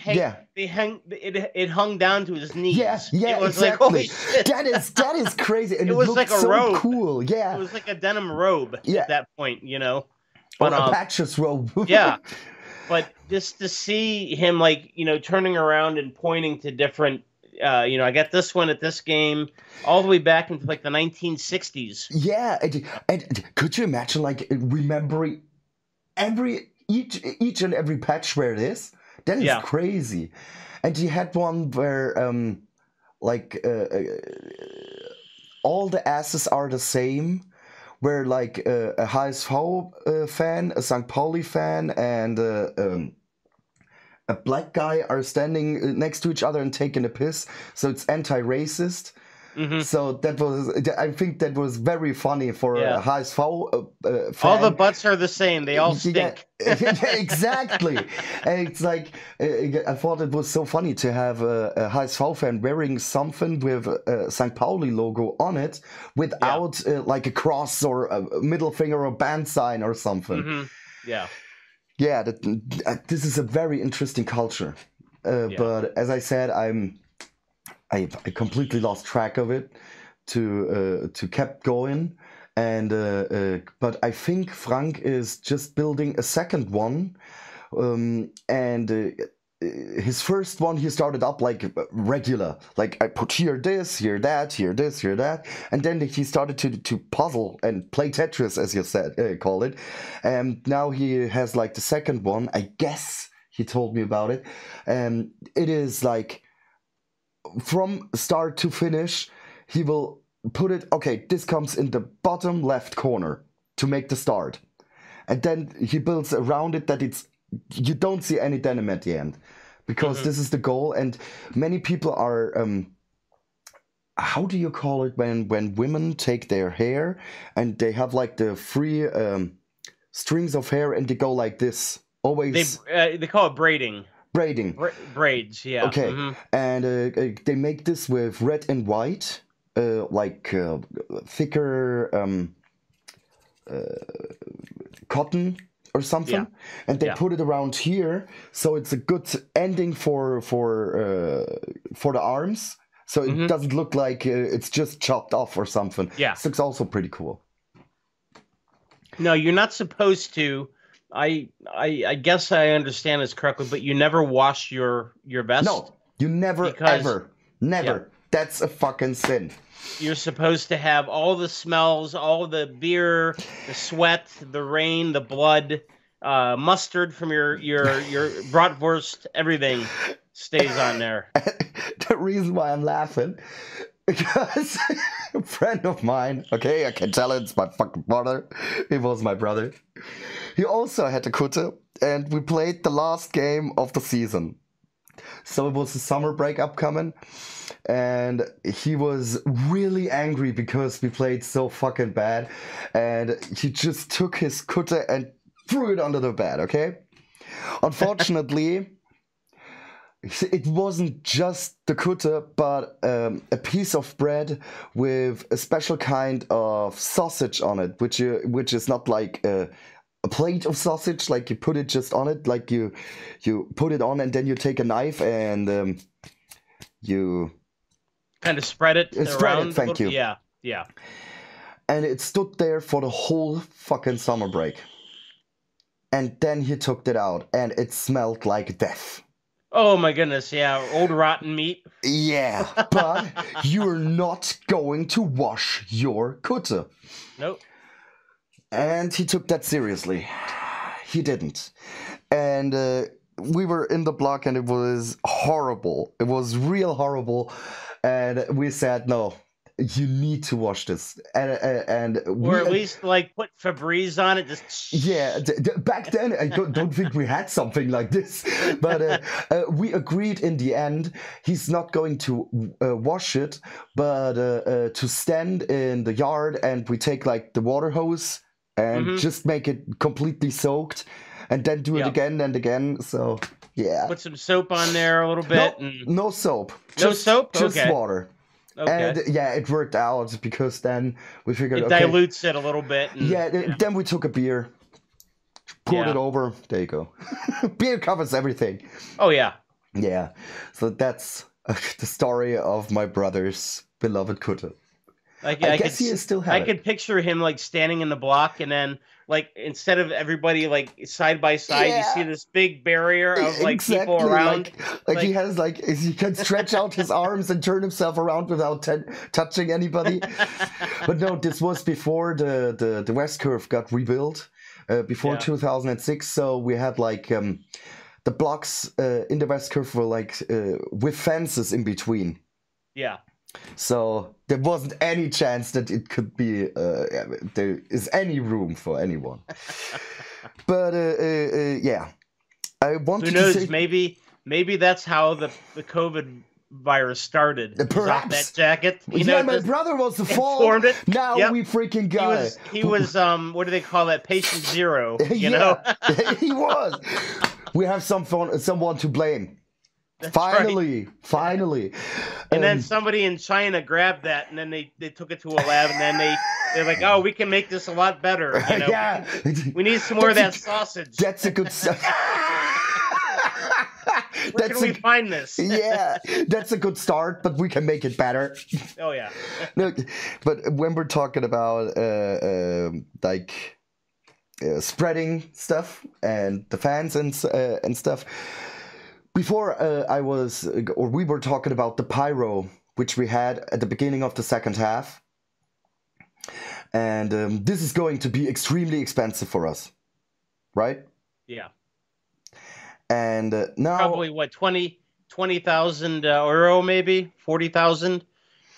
it hung down to his knees. Yeah, it was exactly. Like, holy shit. That is crazy, and it was looked like a so robe. Cool. Yeah, it was like a denim robe at that point, But a patches robe. Yeah. But just to see him, like, turning around and pointing to different, I got this one at this game, all the way back into like the 1960s. Yeah, and could you imagine like remembering each and every patch where it is? That is crazy. And he had one where all the asses are the same. Where like a HSV fan, a St. Pauli fan, and a black guy are standing next to each other and taking a piss. So it's anti-racist. So I think that was very funny for a HSV fan. All the butts are the same. They all stink. Exactly. And it's like, I thought it was so funny to have a HSV fan wearing something with a St. Pauli logo on it without like a cross or a middle finger or band sign or something. Yeah. Yeah, this is a very interesting culture. But as I said, I completely lost track of it to kept going, and but I think Frank is just building a second one, and his first one he started up like regular, like I put here this, here that, here this, here that, and then he started to puzzle and play Tetris, as you said, call it, and now he has like the second one. I guess he told me about it, and it is like, from start to finish, he will put it, okay, this comes in the bottom left corner to make the start. And then he builds around it that you don't see any denim at the end. Because this is the goal. And many people are, how do you call it when women take their hair and they have like the free strings of hair and they go like this? Always. They call it braiding. Braids, yeah. Okay, and they make this with red and white, like thicker cotton, or something, and they put it around here, so it's a good ending for the arms, so it doesn't look like it's just chopped off or something. Yeah, this looks also pretty cool. No, you're not supposed to. I guess I understand this correctly, but you never wash your vest. No, you never, ever, never. Yeah. That's a fucking sin. You're supposed to have all the smells, all the beer, the sweat, the rain, the blood, mustard from your bratwurst, everything stays on there. The reason why I'm laughing, because a friend of mine, okay, I can tell it's my fucking brother. He was my brother. He also had a Kutte, and we played the last game of the season. So it was the summer break upcoming, and he was really angry because we played so fucking bad, and he just took his Kutte and threw it under the bed, okay? Unfortunately, it wasn't just the Kutte, but a piece of bread with a special kind of sausage on it, which is not like a plate of sausage, like you put it just on it, like you put it on and then you take a knife and you kind of spread it around. Thank you. Yeah. And it stood there for the whole fucking summer break. And then he took it out and it smelled like death. Oh my goodness, yeah, old rotten meat. Yeah, but you're not going to wash your Kutte. Nope. And he took that seriously. He didn't. And we were in the block and it was horrible. It was real horrible. And we said, no, you need to wash this. And or at least like put Febreze on it. Just yeah, back then I don't think we had something like this. But we agreed in the end, he's not going to wash it, but to stand in the yard and we take like the water hose and just make it completely soaked and then do it again and again. So, yeah. Put some soap on there a little bit. No soap. No soap? Just okay. water. Okay. And yeah, it worked out because then we figured it dilutes it a little bit. And, then we took a beer, poured it over. There you go. Beer covers everything. Oh, yeah. Yeah. So that's the story of my brother's beloved Kutte. I guess he is still having. I could picture him like standing in the block, and then like instead of everybody like side by side, you see this big barrier of like people around. Like he has he can stretch out his arms and turn himself around without touching anybody. But no, this was before the West Curve got rebuilt, before 2006. So we had like the blocks in the West Curve were like with fences in between. Yeah. So there wasn't any chance that it could be there is any room for anyone. But yeah, I wanted Who knows? to say, maybe that's how the COVID virus started. Perhaps that jacket. My brother was the fall. Now we freaking got it. He was what do they call that? Patient zero. You know, he was. We have someone to blame. That's finally. And then somebody in China grabbed that, and then they took it to a lab, and then they're like, oh, we can make this a lot better. You know? Yeah. We need some more of that sausage. That's a good start. Where can we find this? Yeah, that's a good start, but we can make it better. Oh, yeah. Look, but when we're talking about spreading stuff and the fans and stuff, before we were talking about the pyro, which we had at the beginning of the second half. And this is going to be extremely expensive for us, right? Yeah. And now... Probably, what, 20,000 euro, maybe? 40,000?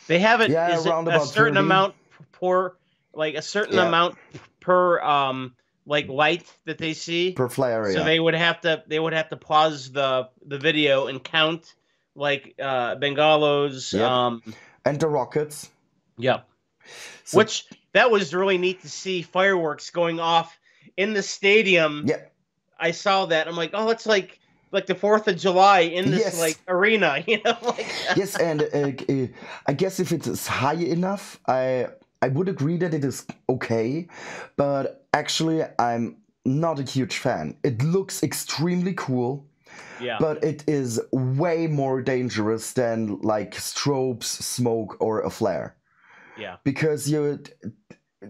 They have it, is around it about a certain 30. Amount per, like a certain amount per... like light that they see per flare, so they would have to pause the video and count like bengalos, and the rockets. Yep. So, which that was really neat to see fireworks going off in the stadium. Yeah, I saw that. I'm like, oh, it's like the 4th of July in this like arena, you know. Like, yes, and I guess if it's high enough, I would agree that it is okay, but actually I'm not a huge fan. It looks extremely cool. Yeah. But it is way more dangerous than like strobes, smoke, or a flare. Yeah. Because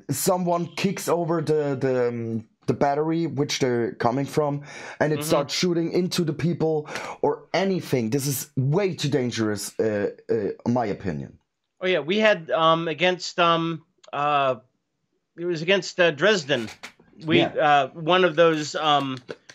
someone kicks over the battery which they're coming from, and it starts shooting into the people or anything. This is way too dangerous, in my opinion. Oh yeah, we had against it was against Dresden. We one of those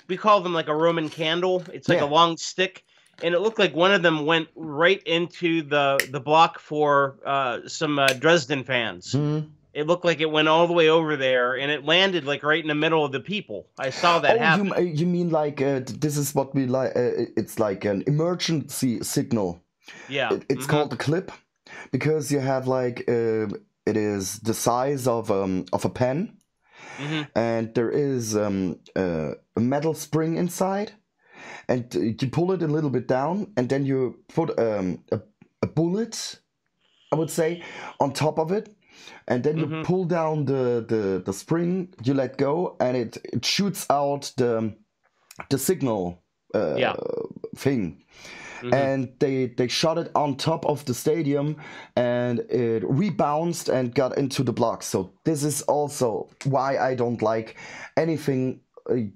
we call them like a Roman candle. It's like a long stick, and it looked like one of them went right into the block for some Dresden fans. Mm-hmm. It looked like it went all the way over there, and it landed like right in the middle of the people. I saw that happen. You mean like this is what we like? It's like an emergency signal. Yeah, it's called a clip, because you have like it is the size of a pen, and there is a metal spring inside, and you pull it a little bit down, and then you put a bullet, I would say, on top of it. And then you pull down the spring, you let go, and it shoots out the signal thing. And they shot it on top of the stadium, and it rebounded and got into the block. So this is also why I don't like anything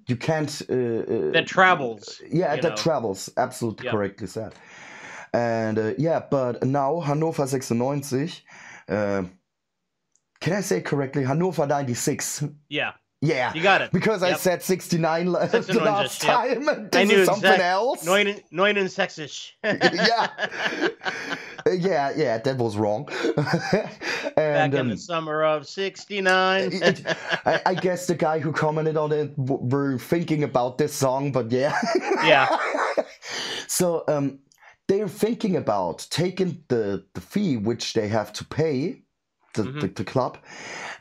you can't... that travels. Yeah, that travels. Absolutely correctly said. And but now Hannover 96... can I say correctly? Hannover 96. Yeah. Yeah. You got it. Because I said 69 the last time. And this I knew is something else. 69. Yeah. Yeah, that was wrong. And, back in the summer of 69. I guess the guy who commented on it were thinking about this song, but yeah. Yeah. So they're thinking about taking the fee which they have to pay, the club,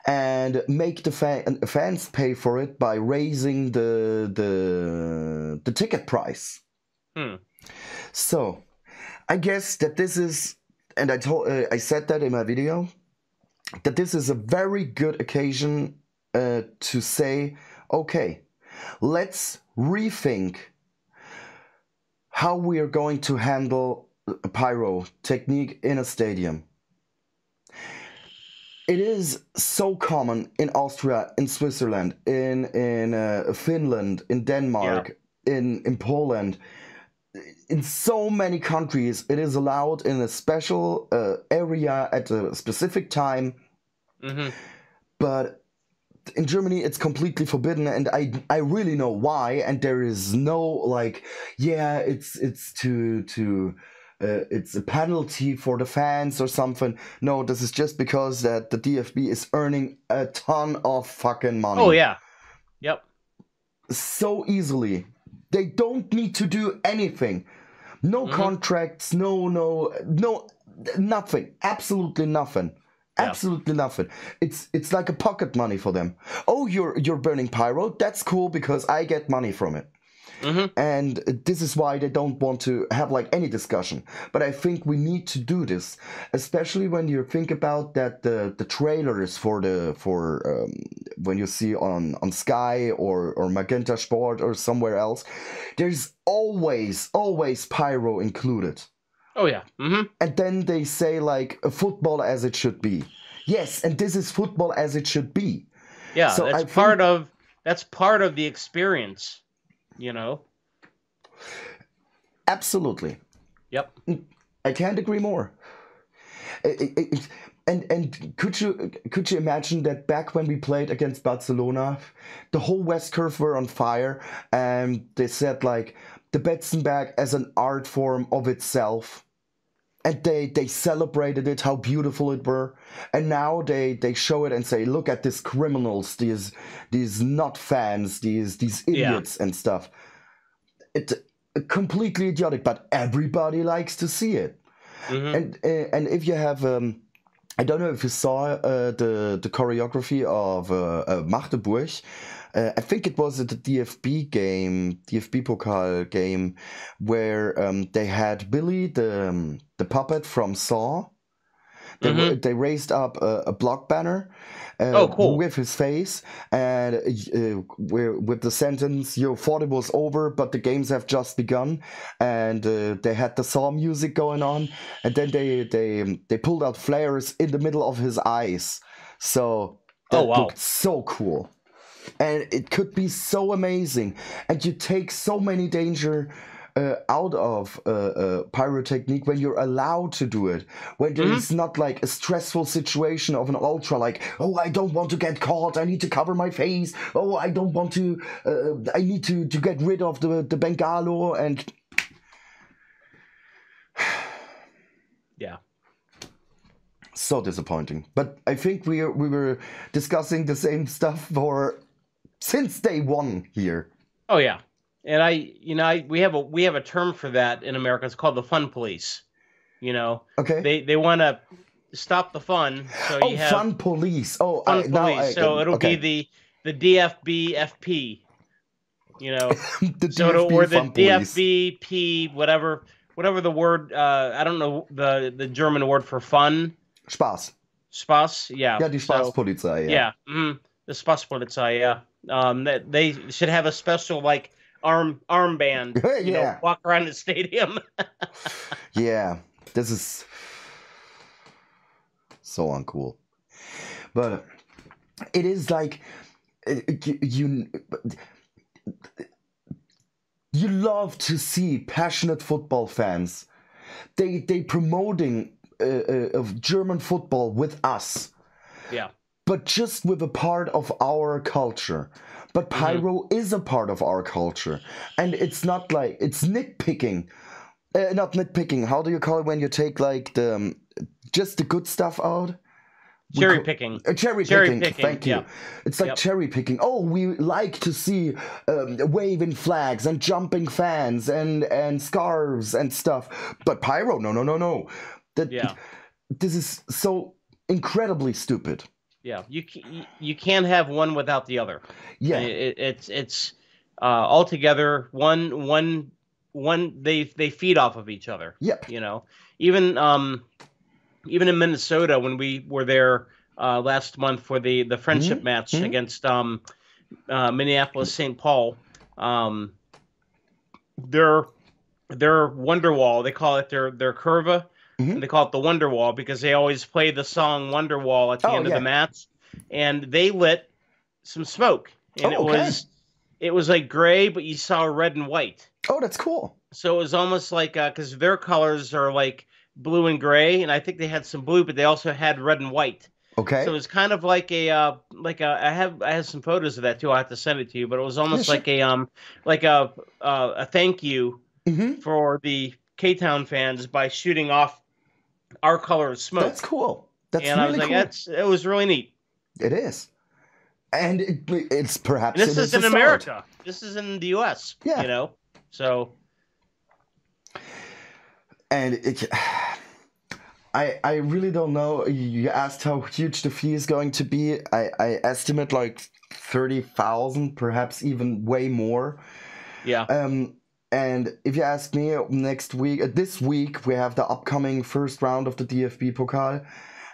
and make the fans pay for it by raising the ticket price. So I guess that this is, and I said that in my video, that this is a very good occasion to say, okay, let's rethink how we are going to handle a pyro technique in a stadium. It is so common in Austria, in Switzerland, in Finland, in Denmark, in Poland. In so many countries, it is allowed in a special area at a specific time. But in Germany, it's completely forbidden, and I really know why. And there is no like, it's it's a penalty for the fans or something. No, this is just because that the DFB is earning a ton of fucking money. Oh yeah, yep. So easily. They don't need to do anything. No contracts, no, nothing. Absolutely nothing. Absolutely nothing. It's like a pocket money for them. Oh, you're burning pyro? That's cool because I get money from it. And this is why they don't want to have like any discussion. But I think we need to do this, especially when you think about that the trailers for when you see on Sky or Magenta Sport or somewhere else, there's always pyro included. Oh yeah. And then they say like a football as it should be. Yes, and this is football as it should be. Yeah, so that's part of the experience. You know. Absolutely. Yep. I can't agree more. And could you imagine that back when we played against Barcelona, the whole West Curve were on fire, and they said like the Betzenberg as an art form of itself. And they celebrated it, how beautiful it were. And now they show it and say, look at these criminals, these not fans, these idiots and stuff. It's completely idiotic, but everybody likes to see it. And if you have, I don't know if you saw the choreography of Magdeburg. I think it was at the DFB Pokal game, where they had Billy, the puppet from Saw. They raised up a block banner cool. with his face, and with the sentence, "You thought it was over, but the games have just begun." And they had the Saw music going on, and then they pulled out flares in the middle of his eyes. So that looked so cool. And it could be so amazing, and you take so many danger out of pyrotechnique when you're allowed to do it, when there's not like a stressful situation of an ultra, like, oh, I don't want to get caught, I need to cover my face, oh, I don't want to, I need to get rid of the bengalo, and yeah. So disappointing. But I think we were discussing the same stuff since day one here. Oh yeah. And we have a term for that in America. It's called the fun police. Okay. They want to stop the fun. So you have fun police. Fun police. So it'll be the DFB FP. The so DFB or the fun police. DFB P whatever the word. I don't know the German word for fun. Spaß. Spaß. Yeah. Yeah, die Spaßpolizei. Yeah. The Spaßpolizei. Yeah. They should have a special like armband, walk around the stadium. Yeah, this is so uncool. But it is like you love to see passionate football fans. They promoting of German football with us. Yeah. But just with a part of our culture. But pyro is a part of our culture, and it's not like it's nitpicking. Not nitpicking. How do you call it when you take like just the good stuff out? Cherry picking. Cherry picking. Thank you. Yeah. It's like cherry picking. Oh, we like to see waving flags and jumping fans and scarves and stuff. But pyro, no. This is so incredibly stupid. Yeah, you can't have one without the other. Yeah, it's altogether one. They feed off of each other. Yep. Even in Minnesota when we were there last month for the friendship match against Minneapolis St. Paul, their Wonderwall, they call it their curva. And they call it the Wonderwall because they always play the song Wonderwall at the end of the match, and they lit some smoke, and it was like gray, but you saw red and white. Oh, that's cool. So it was almost like because their colors are like blue and gray, and I think they had some blue, but they also had red and white. Okay. So it was kind of like I have some photos of that too. I will have to send it to you, but it was almost like a thank you for the K-Town fans by shooting off our color of smoke. That's cool. That's and really I was like, it was really neat. It is, and it's perhaps. And this is in America. This is in the U.S. Yeah. So. And I really don't know. You asked how huge the fee is going to be. I estimate like 30,000, perhaps even way more. Yeah. And if you ask me, this week, we have the upcoming first round of the DFB Pokal.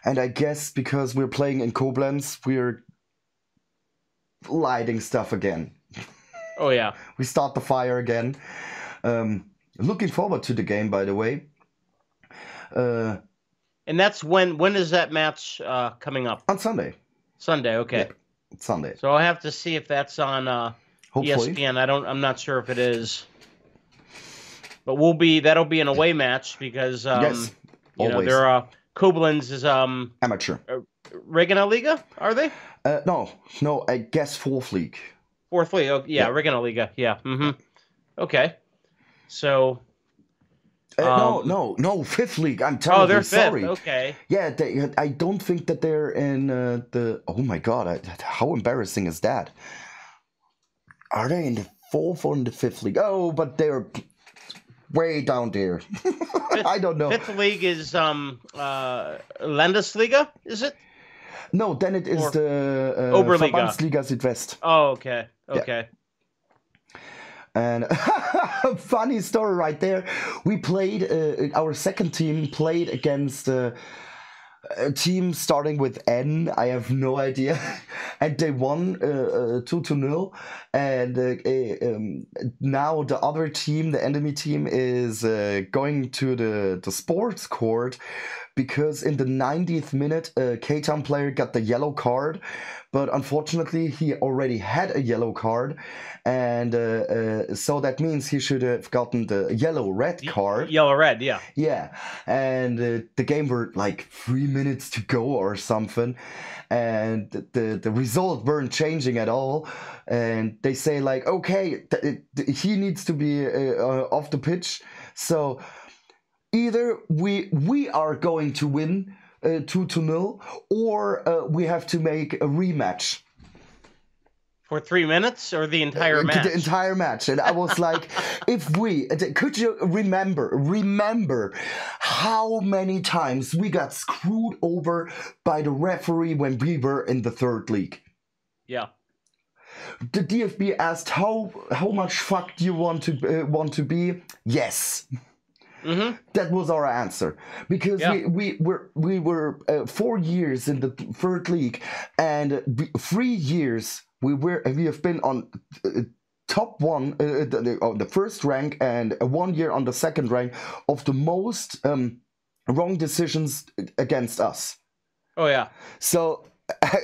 And I guess because we're playing in Koblenz, we're lighting stuff again. Oh, yeah. We start the fire again. Looking forward to the game, by the way. And that's when is that match coming up? On Sunday. Sunday, okay. Yep, it's Sunday. So I'll have to see if that's on ESPN. I'm not sure if it is. But that'll be an away match because yes, always. Koblenz is amateur. Regionalliga, are they? No, I guess fourth league. Fourth league, oh, yeah, Regionalliga, yeah. Mm-hmm. Okay, so. No, fifth league. I'm terribly they're sorry. Fifth. Okay. Yeah, I don't think that they're in the. Oh my god! How embarrassing is that? Are they in the fourth or in the fifth league? Oh, but they're way down there. I don't know. Fifth league is Landesliga, is it? No, then it is the Oberliga. Verbandsliga Südwest. Oh, okay. Yeah. And funny story right there. We played, our second team played against A team starting with N, I have no idea, and they won 2-0, and now the other team, the enemy team, is going to the sports court because in the 90th minute, a K-Town player got the yellow card, but unfortunately he already had a yellow card, and so that means he should have gotten the yellow-red card. Yellow-red, yeah. Yeah, and the game were like 3 minutes to go or something, and the result weren't changing at all, and they say like, okay, he needs to be off the pitch, so either we are going to win 2-0, or we have to make a rematch. For 3 minutes or the entire match? The entire match. And I was like, could you remember how many times we got screwed over by the referee when we were in the third league? Yeah. The DFB asked how much fucked do you want to be? Yes. Mm-hmm. That was our answer, because we were 4 years in the third league, and 3 years we have been on top one, on the first rank, and 1 year on the second rank of the most wrong decisions against us. Oh yeah. So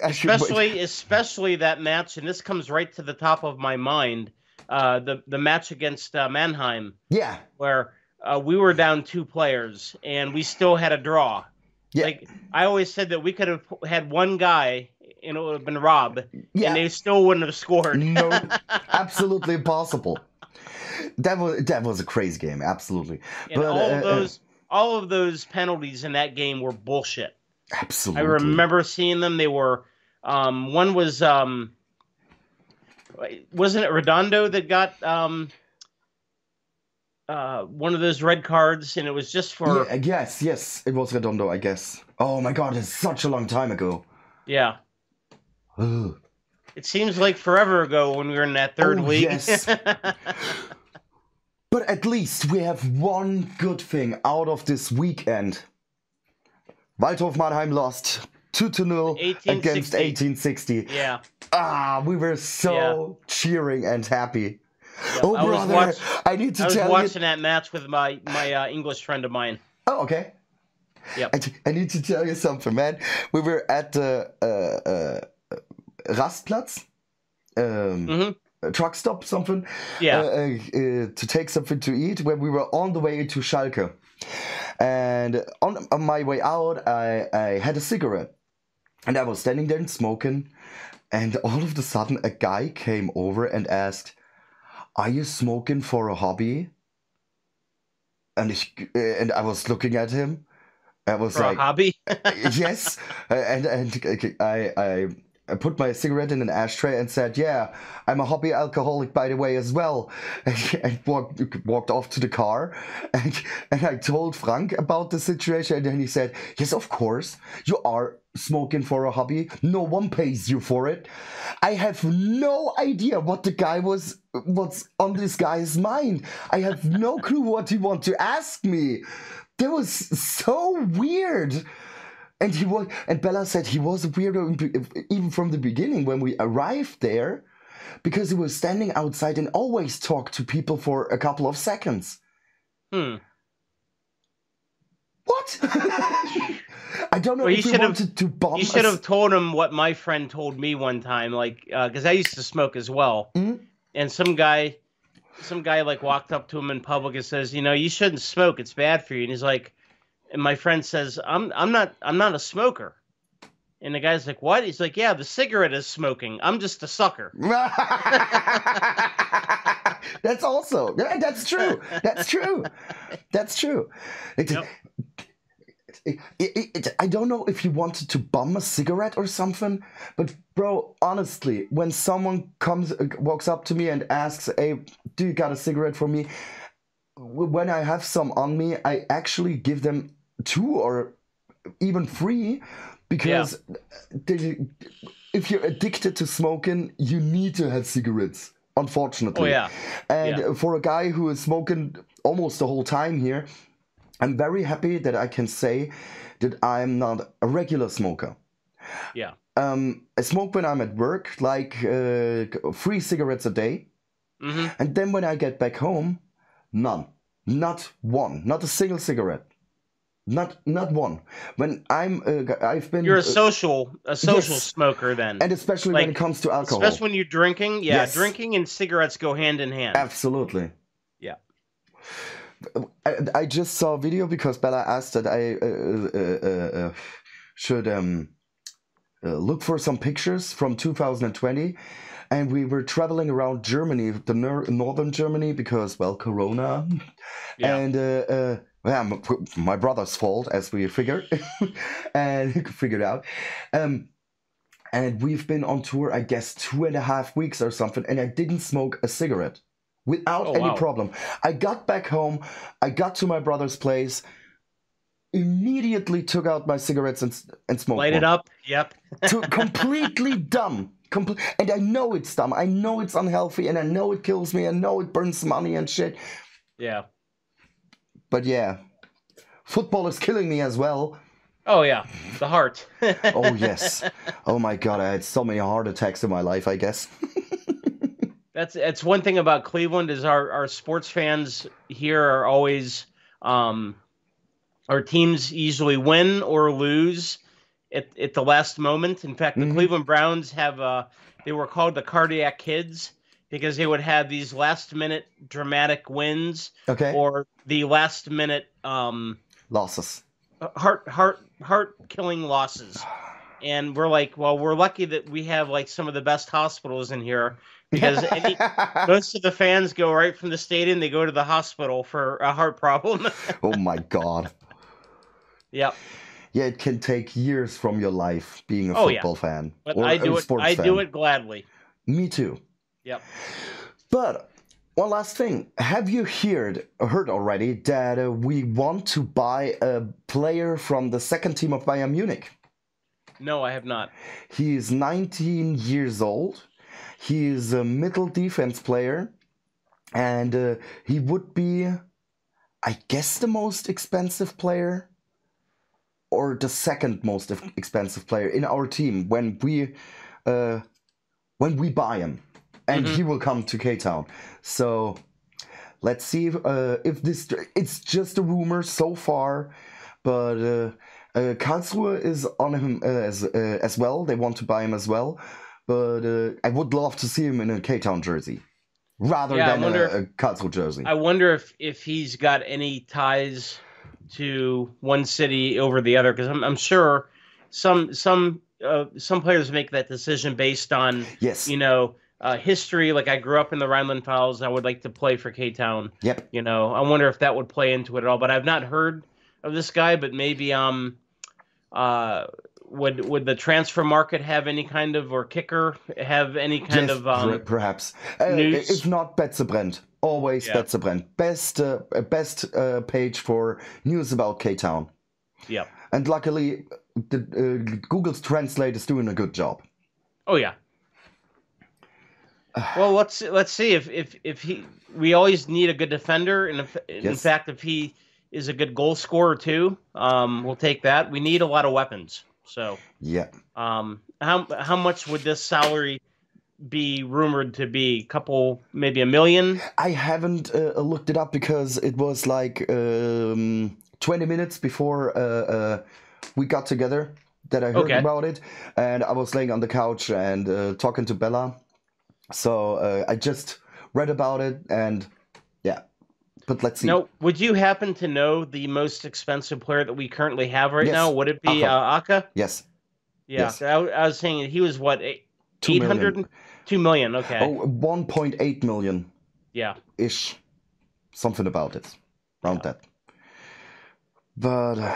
especially that match, and this comes right to the top of my mind. The match against Mannheim. Yeah. Where we were down 2 players, and we still had a draw. Yeah. Like I always said that we could have had one guy, and it would have been Rob, and they still wouldn't have scored. No, absolutely impossible. That was a crazy game, absolutely. And but all of those penalties in that game were bullshit. Absolutely. I remember seeing them. They were one was wasn't it Redondo that got one of those red cards, and it was just for... Yes, it was Redondo, I guess. Oh my god, it's such a long time ago. Yeah. Ugh. It seems like forever ago when we were in that third league. Yes. But at least we have one good thing out of this weekend. Waldhof Mannheim lost 2-0 against 1860. Yeah. We were so cheering and happy. Yep. Oh, brother, I need to tell you. I was watching that match with my English friend of mine. Oh, okay. Yep. I need to tell you something, man. We were at the Rastplatz, truck stop, something. Yeah. To take something to eat, when we were on the way to Schalke. And on my way out, I had a cigarette. And I was standing there and smoking. And all of a sudden, a guy came over and asked, "Are you smoking for a hobby?" And I was looking at him. I was for like, a hobby? Yes. And I put my cigarette in an ashtray and said, "Yeah, I'm a hobby alcoholic, by the way, as well." And walked off to the car. And I told Frank about the situation. And then he said, "Yes, of course. You are smoking for a hobby. No one pays you for it." I have no idea what what's on this guy's mind. I have no clue what he wanted to ask me. That was so weird. And Bella said he was a weirdo even from the beginning when we arrived there, because he was standing outside and always talked to people for a couple of seconds. What? I don't know if he wanted to bomb. You should have told him what my friend told me one time, like, because I used to smoke as well. Mm-hmm. And some guy like walked up to him in public and says, "You shouldn't smoke. It's bad for you." And he's like, and my friend says, I'm not a smoker." And the guy's like, "What?" He's like, "Yeah, the cigarette is smoking. I'm just a sucker." That's true. That's true. Yep. I don't know if he wanted to bum a cigarette or something, but bro, honestly, when someone walks up to me and asks, "Hey, do you got a cigarette for me?" When I have some on me, I actually give them 2 or even 3, because if you're addicted to smoking, you need to have cigarettes, unfortunately. Oh, yeah. And for a guy who is smoking almost the whole time here, I'm very happy that I can say that I'm not a regular smoker. Yeah. I smoke when I'm at work, like 3 cigarettes a day. Mm-hmm. And then when I get back home, none. Not one. Not a single cigarette. Not one. When I've been... You're a social yes. smoker then. And especially when it comes to alcohol. Especially when you're drinking. Yeah, yes. Drinking and cigarettes go hand in hand. Absolutely. Yeah. I just saw a video because Bella asked that I should look for some pictures from 2020. And we were traveling around Germany, the northern Germany, because, well, Corona. Yeah. And my brother's fault, as we figured. And figured out. And we've been on tour, I guess, 2.5 weeks or something. And I didn't smoke a cigarette. Without any problem. I got back home. I got to my brother's place. Immediately took out my cigarettes and smoked Light one. it up. Yep. Completely dumb. And I know it's dumb. I know it's unhealthy. And I know it kills me. I know it burns money and shit. Yeah. But yeah. Football is killing me as well. Oh, yeah. The heart. Oh, yes. Oh, my God. I had so many heart attacks in my life, I guess. That's one thing about Cleveland is our sports fans here are always our teams usually win or lose at the last moment. In fact, the Cleveland Browns they were called the Cardiac Kids because they would have these last minute dramatic wins or the last minute losses, heart killing losses. And we're like, well, we're lucky that we have like some of the best hospitals in here. Because most of the fans go right from the stadium, they go to the hospital for a heart problem. Oh my God. Yep. Yeah, it can take years from your life being a football fan. But or I do it. sports I fan. do it gladly. Me too. Yep. But one last thing: have you heard already that we want to buy a player from the second team of Bayern Munich? No, I have not. He is 19 years old. He is a middle defense player, and he would be, I guess, the most expensive player, or the second most expensive player in our team when we buy him, and he will come to K-Town. So let's see if this. It's just a rumor so far, but Karlsruhe is on him as well. They want to buy him as well. But I would love to see him in a K-Town jersey rather than a Karlsruhe jersey. I wonder if he's got any ties to one city over the other, because I'm sure some players make that decision based on history. Like I grew up in the Rhineland-Pfalz, I would like to play for K-Town. Yep. I wonder if that would play into it at all. But I've not heard of this guy. But maybe would the transfer market have any kind of, or kicker have any kind of perhaps news? If not, Betze brennt. Always Betze brennt. Best page for news about K-Town. Yeah. And luckily, Google's Translate is doing a good job. Oh yeah. Well, let's see if he. We always need a good defender, and in fact, if he is a good goal scorer too, we'll take that. We need a lot of weapons. So yeah. How much would this salary be rumored to be? Maybe $1 million? I haven't looked it up because it was like 20 minutes before we got together that I heard about it, and I was laying on the couch and talking to Bella. So I just read about it, and yeah. But let's see. No, would you happen to know the most expensive player that we currently have right now? Would it be Aka? Yes. Yeah, yes. I was saying he was what, 800? 2 million, okay. Oh, 1.8 million. Yeah. Ish. Something about it. Around that. But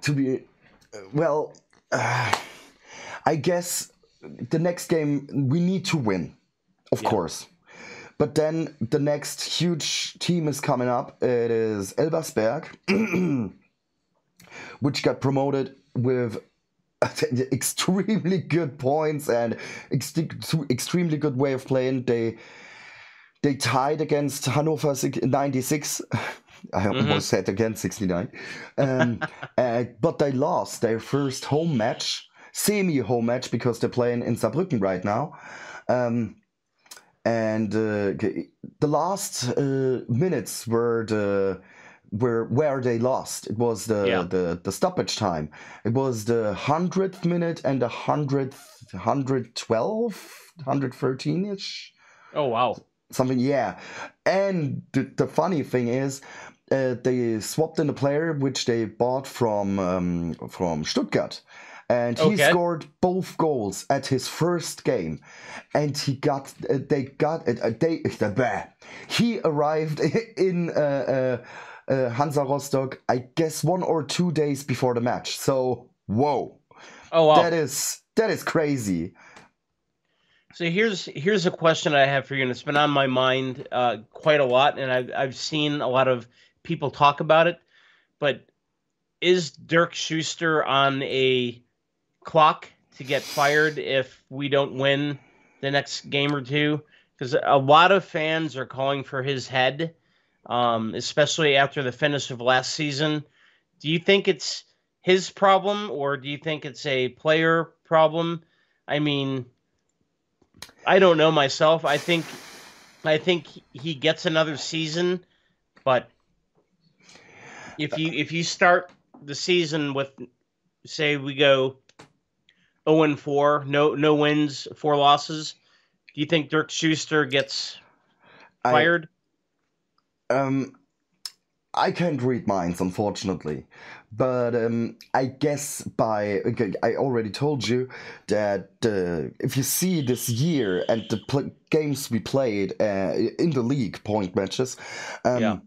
to be, well, I guess the next game we need to win, of course. But then the next huge team is coming up. It is Elversberg, which got promoted with extremely good points and extremely good way of playing. They tied against Hannover 96 I almost said again 69. But they lost their first home match, semi-home match, because they're playing in Saarbrücken right now. And the last minutes were where they lost. It was the stoppage time. It was the 100th minute and the 113-ish. Oh, wow. Something, yeah. And the funny thing is, they swapped in a player which they bought from Stuttgart, and he scored both goals at his first game, and he arrived in Hansa Rostock, I guess 1 or 2 days before the match. So whoa, oh wow, that is crazy. So here's a question I have for you, and it's been on my mind quite a lot, and I've seen a lot of people talk about it. But is Dirk Schuster on a clock to get fired if we don't win the next game or two? Because a lot of fans are calling for his head, especially after the finish of last season. Do you think it's his problem, or do you think it's a player problem? I mean, I don't know myself. I think he gets another season, but if you start the season with, say, we go 0-4, no wins, 4 losses, do you think Dirk Schuster gets fired? I can't read minds, unfortunately, but I guess I already told you that if you see this year and the games we played in the league, point matches, how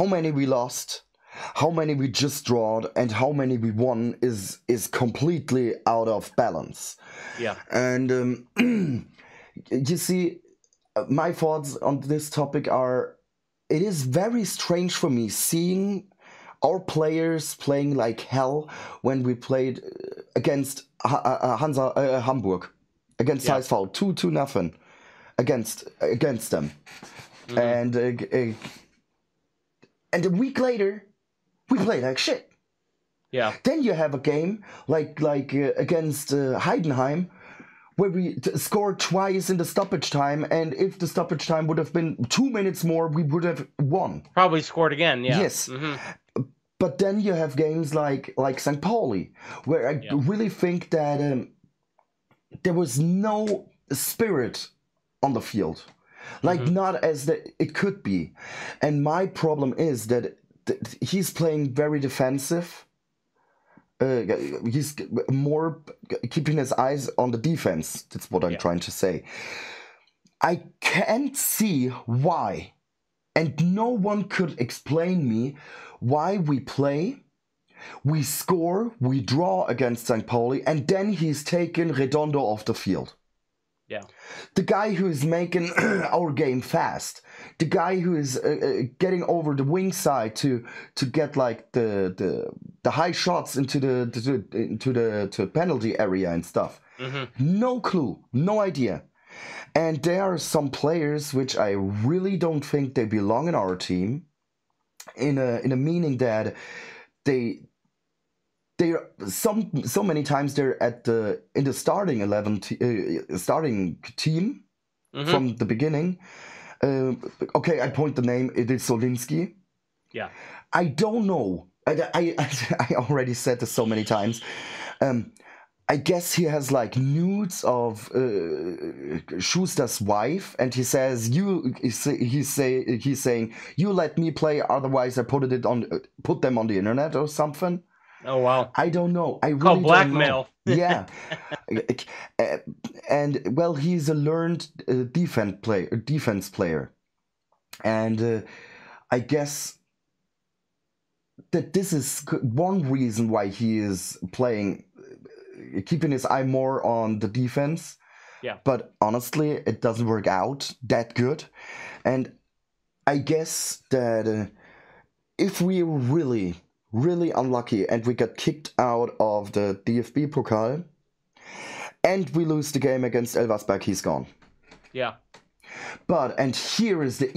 many we lost, how many we just drawed, and how many we won is completely out of balance. Yeah. And you see, my thoughts on this topic are, it is very strange for me seeing our players playing like hell when we played against Hamburg, against Heisfeld, 2-0 against them. Mm-hmm. And a week later, we play like shit. Yeah. Then you have a game like against Heidenheim, where we scored twice in the stoppage time, and if the stoppage time would have been 2 minutes more, we would have won. Probably scored again, yeah. Yes. Mm-hmm. But then you have games like St. Pauli, where I really think that there was no spirit on the field. Like, not as it could be. And my problem is that he's playing very defensive. He's more keeping his eyes on the defense. That's what I'm trying to say. I can't see why, and no one could explain me why we play, we score, we draw against St. Pauli, and then he's taken Redondo off the field. Yeah, the guy who is making our game fast, the guy who is getting over the wing side to get like the high shots into the penalty area and stuff. No clue, no idea. And there are some players which I really don't think they belong in our team, in a meaning that they so many times they're in the starting 11 starting team from the beginning. Okay, I point the name. It is Solinsky. Yeah. I don't know. I already said this so many times. I guess he has like nudes of Schuster's wife, and he says he's saying, "You let me play, otherwise I put them on the internet or something." Oh wow! I don't know. I really called blackmail. Don't know. Yeah, and well, he's a learned defense player, and I guess that this is one reason why he is playing, keeping his eye more on the defense. Yeah. But honestly, it doesn't work out that good, and I guess that if we really unlucky and we get kicked out of the DFB Pokal and we lose the game against Elversberg, he's gone. Yeah. And here is the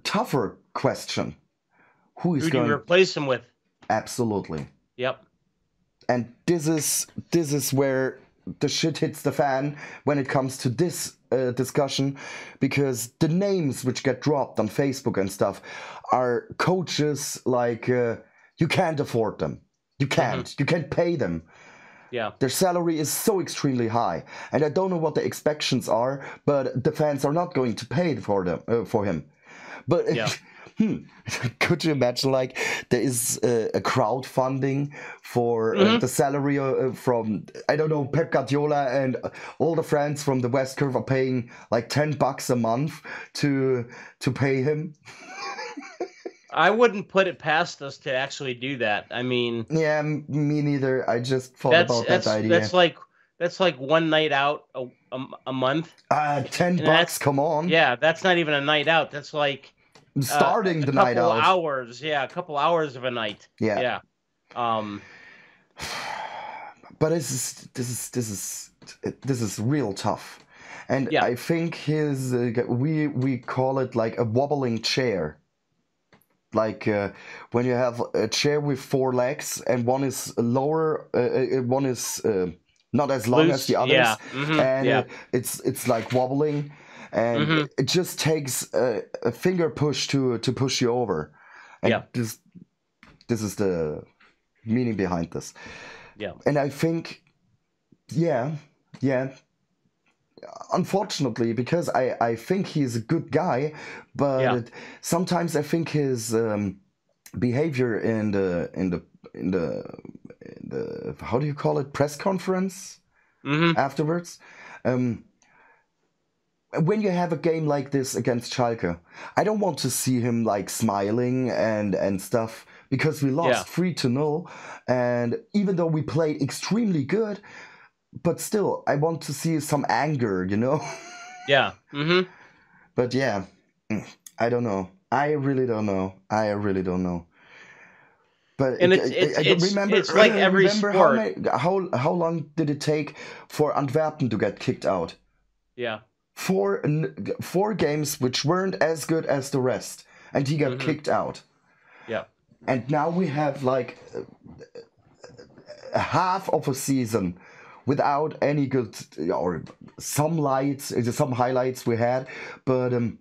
tougher question. Who do you replace him with? Absolutely. Yep. And this is where the shit hits the fan when it comes to this discussion, because the names which get dropped on Facebook and stuff are coaches like you can't afford them. You can't. You can't pay them. Yeah. Their salary is so extremely high, and I don't know what the expectations are, but the fans are not going to pay for them for him. But yeah. Could you imagine, like, there is a crowdfunding for the salary from, I don't know, Pep Guardiola, and all the friends from the West Curve are paying like $10 a month to pay him? I wouldn't put it past us to actually do that. I mean, yeah, me neither. I just thought about that idea. That's like one night out a month. $10, come on. Yeah, that's not even a night out. That's like starting the night out. Hours, yeah, a couple hours of a night. Yeah. But this is real tough, and I think his we call it like a wobbling chair. Like when you have a chair with 4 legs and one is lower, one is not as long as the others, and it's like wobbling, and it just takes a finger push to push you over. And this is the meaning behind this. Yeah. And I think, unfortunately, because I think he's a good guy, but sometimes I think his behavior in the how do you call it, press conference afterwards, when you have a game like this against Schalke, I don't want to see him like smiling and stuff, because we lost 3-0, and even though we played extremely good, but still, I want to see some anger, you know? Yeah. But yeah, I don't know. I really don't know. But it's like every sport. How long did it take for Antwerpen to get kicked out? Yeah. 4 games which weren't as good as the rest, and he got kicked out. Yeah. And now we have like a half of a season without any good, or some highlights we had, but in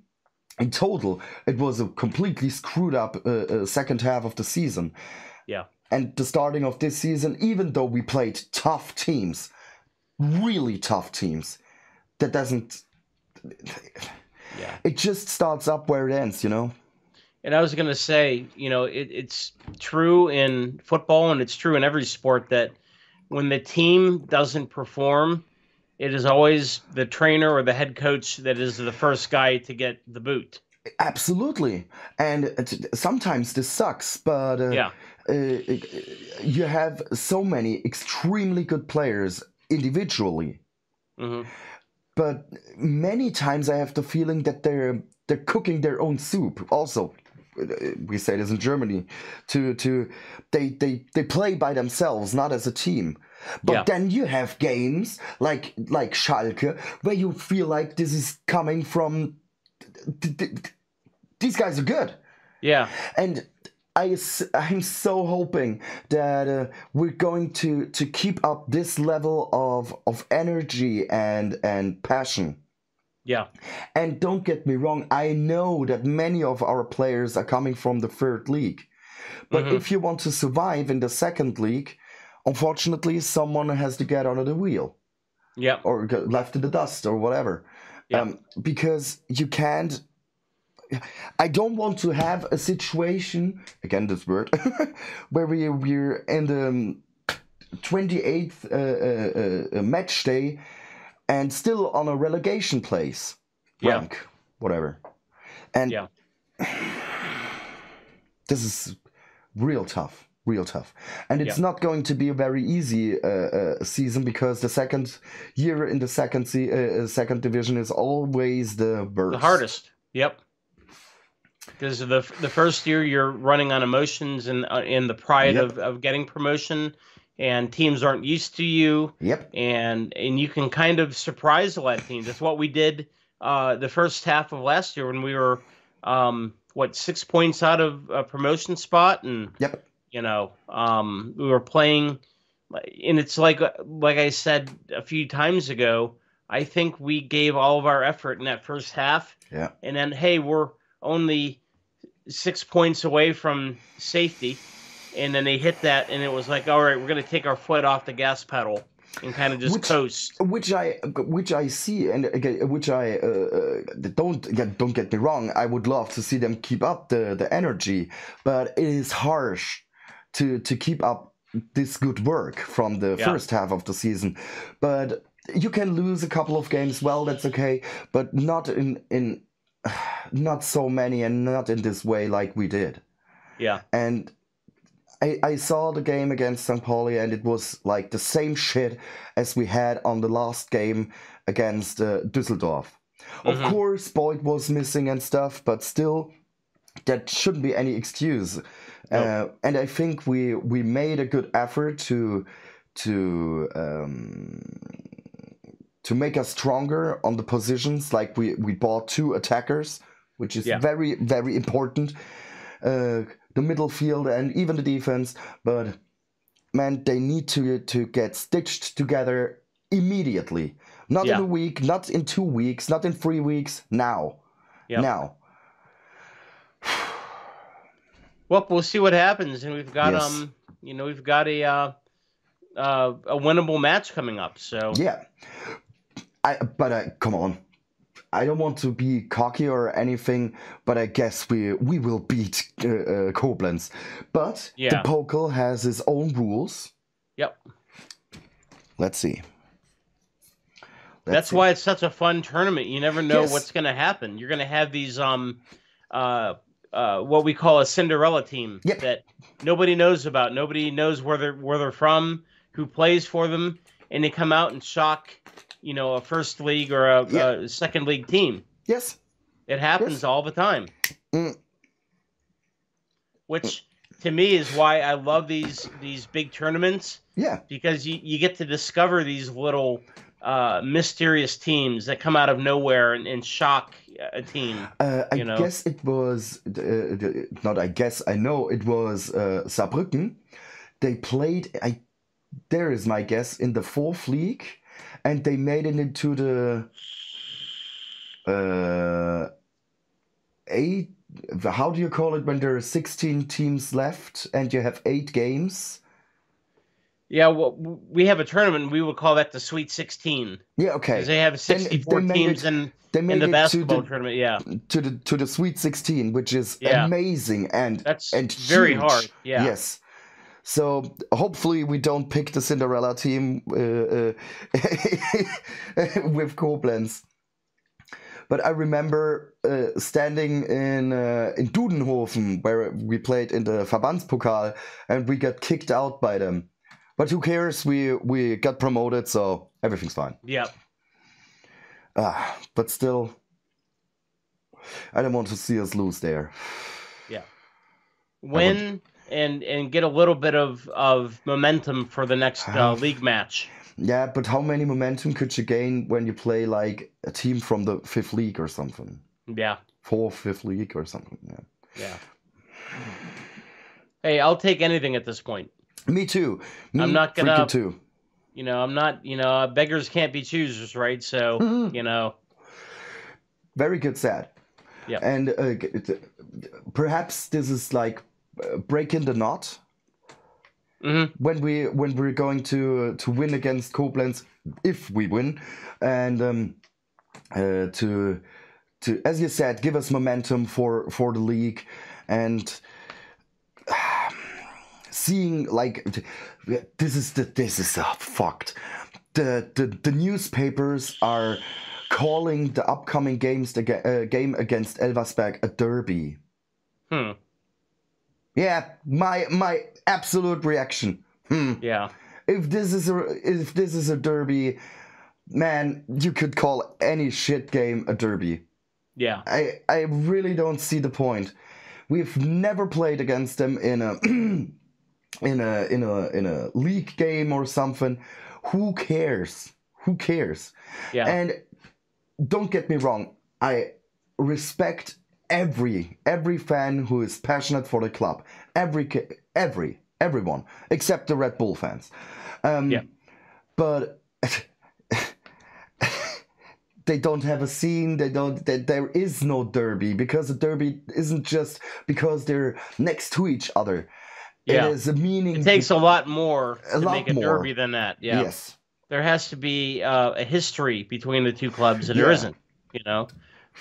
total it was a completely screwed up second half of the season. Yeah. And the starting of this season, even though we played tough teams, really tough teams, that doesn't. It just starts up where it ends, you know. And I was going to say, you know, it's true in football, and it's true in every sport, that when the team doesn't perform, it is always the trainer or the head coach that is the first guy to get the boot. Absolutely. And sometimes this sucks, but you have so many extremely good players individually. But many times I have the feeling that they're cooking their own soup also. We say this in Germany, they play by themselves, not as a team. But then you have games like Schalke, where you feel like this is coming from these guys are good. Yeah. And I'm so hoping that we're going to keep up this level of energy and passion. Yeah. And don't get me wrong, I know that many of our players are coming from the third league. But if you want to survive in the second league, unfortunately, someone has to get out of the wheel. Yeah. Or get left in the dust or whatever. Yeah. Because you can't. I don't want to have a situation, again this word, where we're in the 28th match day and still on a relegation place, rank, whatever. And this is real tough. And it's not going to be a very easy season, because the second year in the second division is always the worst. The hardest, because the first year you're running on emotions and in the pride of getting promotion, and teams aren't used to you. And you can kind of surprise a lot of teams. That's what we did the first half of last year when we were 6 points out of a promotion spot, and Yep. we were playing, and it's like I said a few times ago, I think we gave all of our effort in that first half. Yeah. And then, hey, we're only 6 points away from safety. And then they hit that, and it was like, all right, we're going to take our foot off the gas pedal and kind of just coast. Which I see, and which I don't get me wrong. I would love to see them keep up the energy, but it is harsh to keep up this good work from the first half of the season. But you can lose a couple of games. Well, that's okay, but not in not so many, and not in this way like we did. Yeah, and. I saw the game against St. Pauli, and it was like the same shit as we had on the last game against Düsseldorf. Of course, Boyd was missing and stuff, but still, that shouldn't be any excuse. Nope. And I think we made a good effort to make us stronger on the positions. Like we bought 2 attackers, which is very, very important. The middle field and even the defense, but man, they need to get stitched together immediately. Not in a week, not in 2 weeks, not in 3 weeks. Now, now. Well, we'll see what happens, and we've got we've got a winnable match coming up. So yeah, but come on. I don't want to be cocky or anything, but I guess we will beat Koblenz. But the Pokal has his own rules. Yep. Let's see. That's why it's such a fun tournament. You never know what's going to happen. You're going to have these what we call a Cinderella team that nobody knows about. Nobody knows where they're from, who plays for them, and they come out and shock a first league or a second league team. Yes. It happens all the time. Which, to me, is why I love these big tournaments. Yeah. Because you get to discover these little mysterious teams that come out of nowhere and shock a team. I guess it was, I know it was Saarbrücken. They played, there is my guess, in the 4th league. And they made it into the 8. How do you call it when there are 16 teams left and you have 8 games? Yeah, well, we have a tournament. We would call that the Sweet 16. Yeah, okay. Because they have 64 teams in the basketball tournament. Yeah, to the Sweet 16, which is amazing and very huge. hard. Yeah. Yes. So hopefully we don't pick the Cinderella team with Koblenz. But I remember standing in Dudenhofen, where we played in the Verbandspokal, and we got kicked out by them. But who cares? We got promoted, so everything's fine. Yeah. But still, I don't want to see us lose there. Yeah. Win and get a little bit of momentum for the next league match. Yeah, but how many momentum could you gain when you play like a team from the 5th league or something? Yeah. 4th, 5th league or something. Yeah. Hey, I'll take anything at this point. Me too. I'm not gonna. Too. I'm not. Beggars can't be choosers, right? So Very good set. Yeah. And perhaps this is like breaking the knot. When we're going to win against Koblenz, if we win, and to as you said, give us momentum for the league, and seeing like this is fucked. The newspapers are calling the upcoming game against Elversberg a derby. Yeah, my absolute reaction. Yeah. If this is a derby, man, you could call any shit game a derby. Yeah. I really don't see the point. We've never played against them in a in a league game or something. Who cares? Who cares? Yeah. And don't get me wrong, I respect every fan who is passionate for the club, everyone except the Red Bull fans. But they don't have a scene. There is no derby, because the derby isn't just because they're next to each other. Yeah. It is a meaning. It takes a lot more to make a more. derby than that. Yeah. Yes. There has to be a history between the two clubs, and there isn't. You know,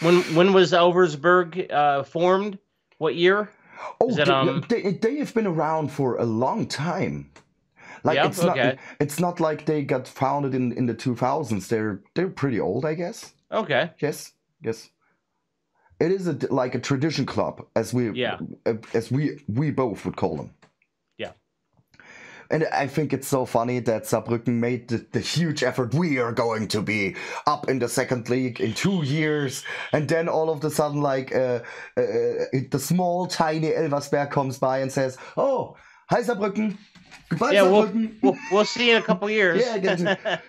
when was Elversberg formed? What year? Oh, they have been around for a long time. Like it's not like they got founded in the 2000s. They're pretty old, I guess. Okay. Yes. It is like a tradition club, as we both would call them. Yeah. And I think it's so funny that Saarbrücken made the huge effort. We are going to be up in the second league in 2 years, and then all of a sudden, like the small tiny Elversberg comes by and says, "Oh, hi Saarbrücken. Goodbye, Saarbrücken. We'll see you in a couple years." Yeah,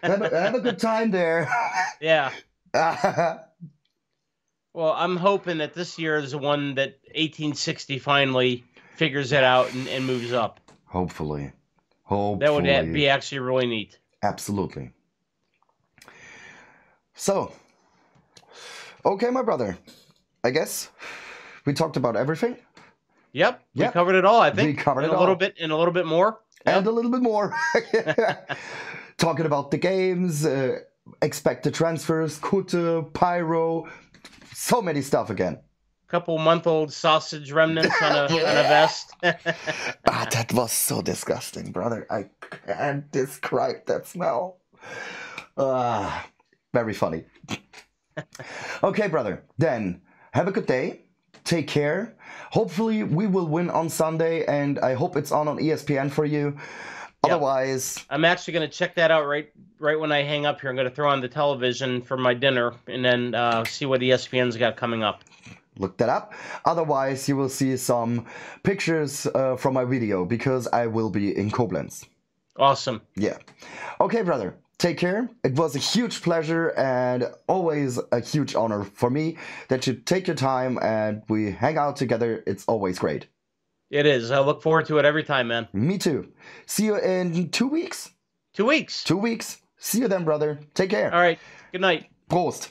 have a good time there. Yeah. Well, I'm hoping that this year is the one that 1860 finally figures it out and moves up. Hopefully. That would be actually really neat. Absolutely. So, okay, my brother. I guess we talked about everything. Yep. We covered it all, I think. We covered it all. A little bit more. And a little bit more. Talking about the games, expected transfers, Kutten, Pryo, so many stuff again. Couple month-old sausage remnants on a vest. That was so disgusting, brother. I can't describe that smell. Very funny. Okay, brother. Then have a good day. Take care. Hopefully we will win on Sunday, and I hope it's on ESPN for you. Otherwise, I'm actually going to check that out right when I hang up here. I'm going to throw on the television for my dinner, and then see what ESPN's got coming up. Look that up. Otherwise, you will see some pictures from my video, because I will be in Koblenz. Awesome. Yeah. Okay, brother. Take care. It was a huge pleasure and always a huge honor for me that you take your time and we hang out together. It's always great. It is. I look forward to it every time, man. Me too. See you in 2 weeks. 2 weeks. 2 weeks. See you then, brother. Take care. All right. Good night. Prost.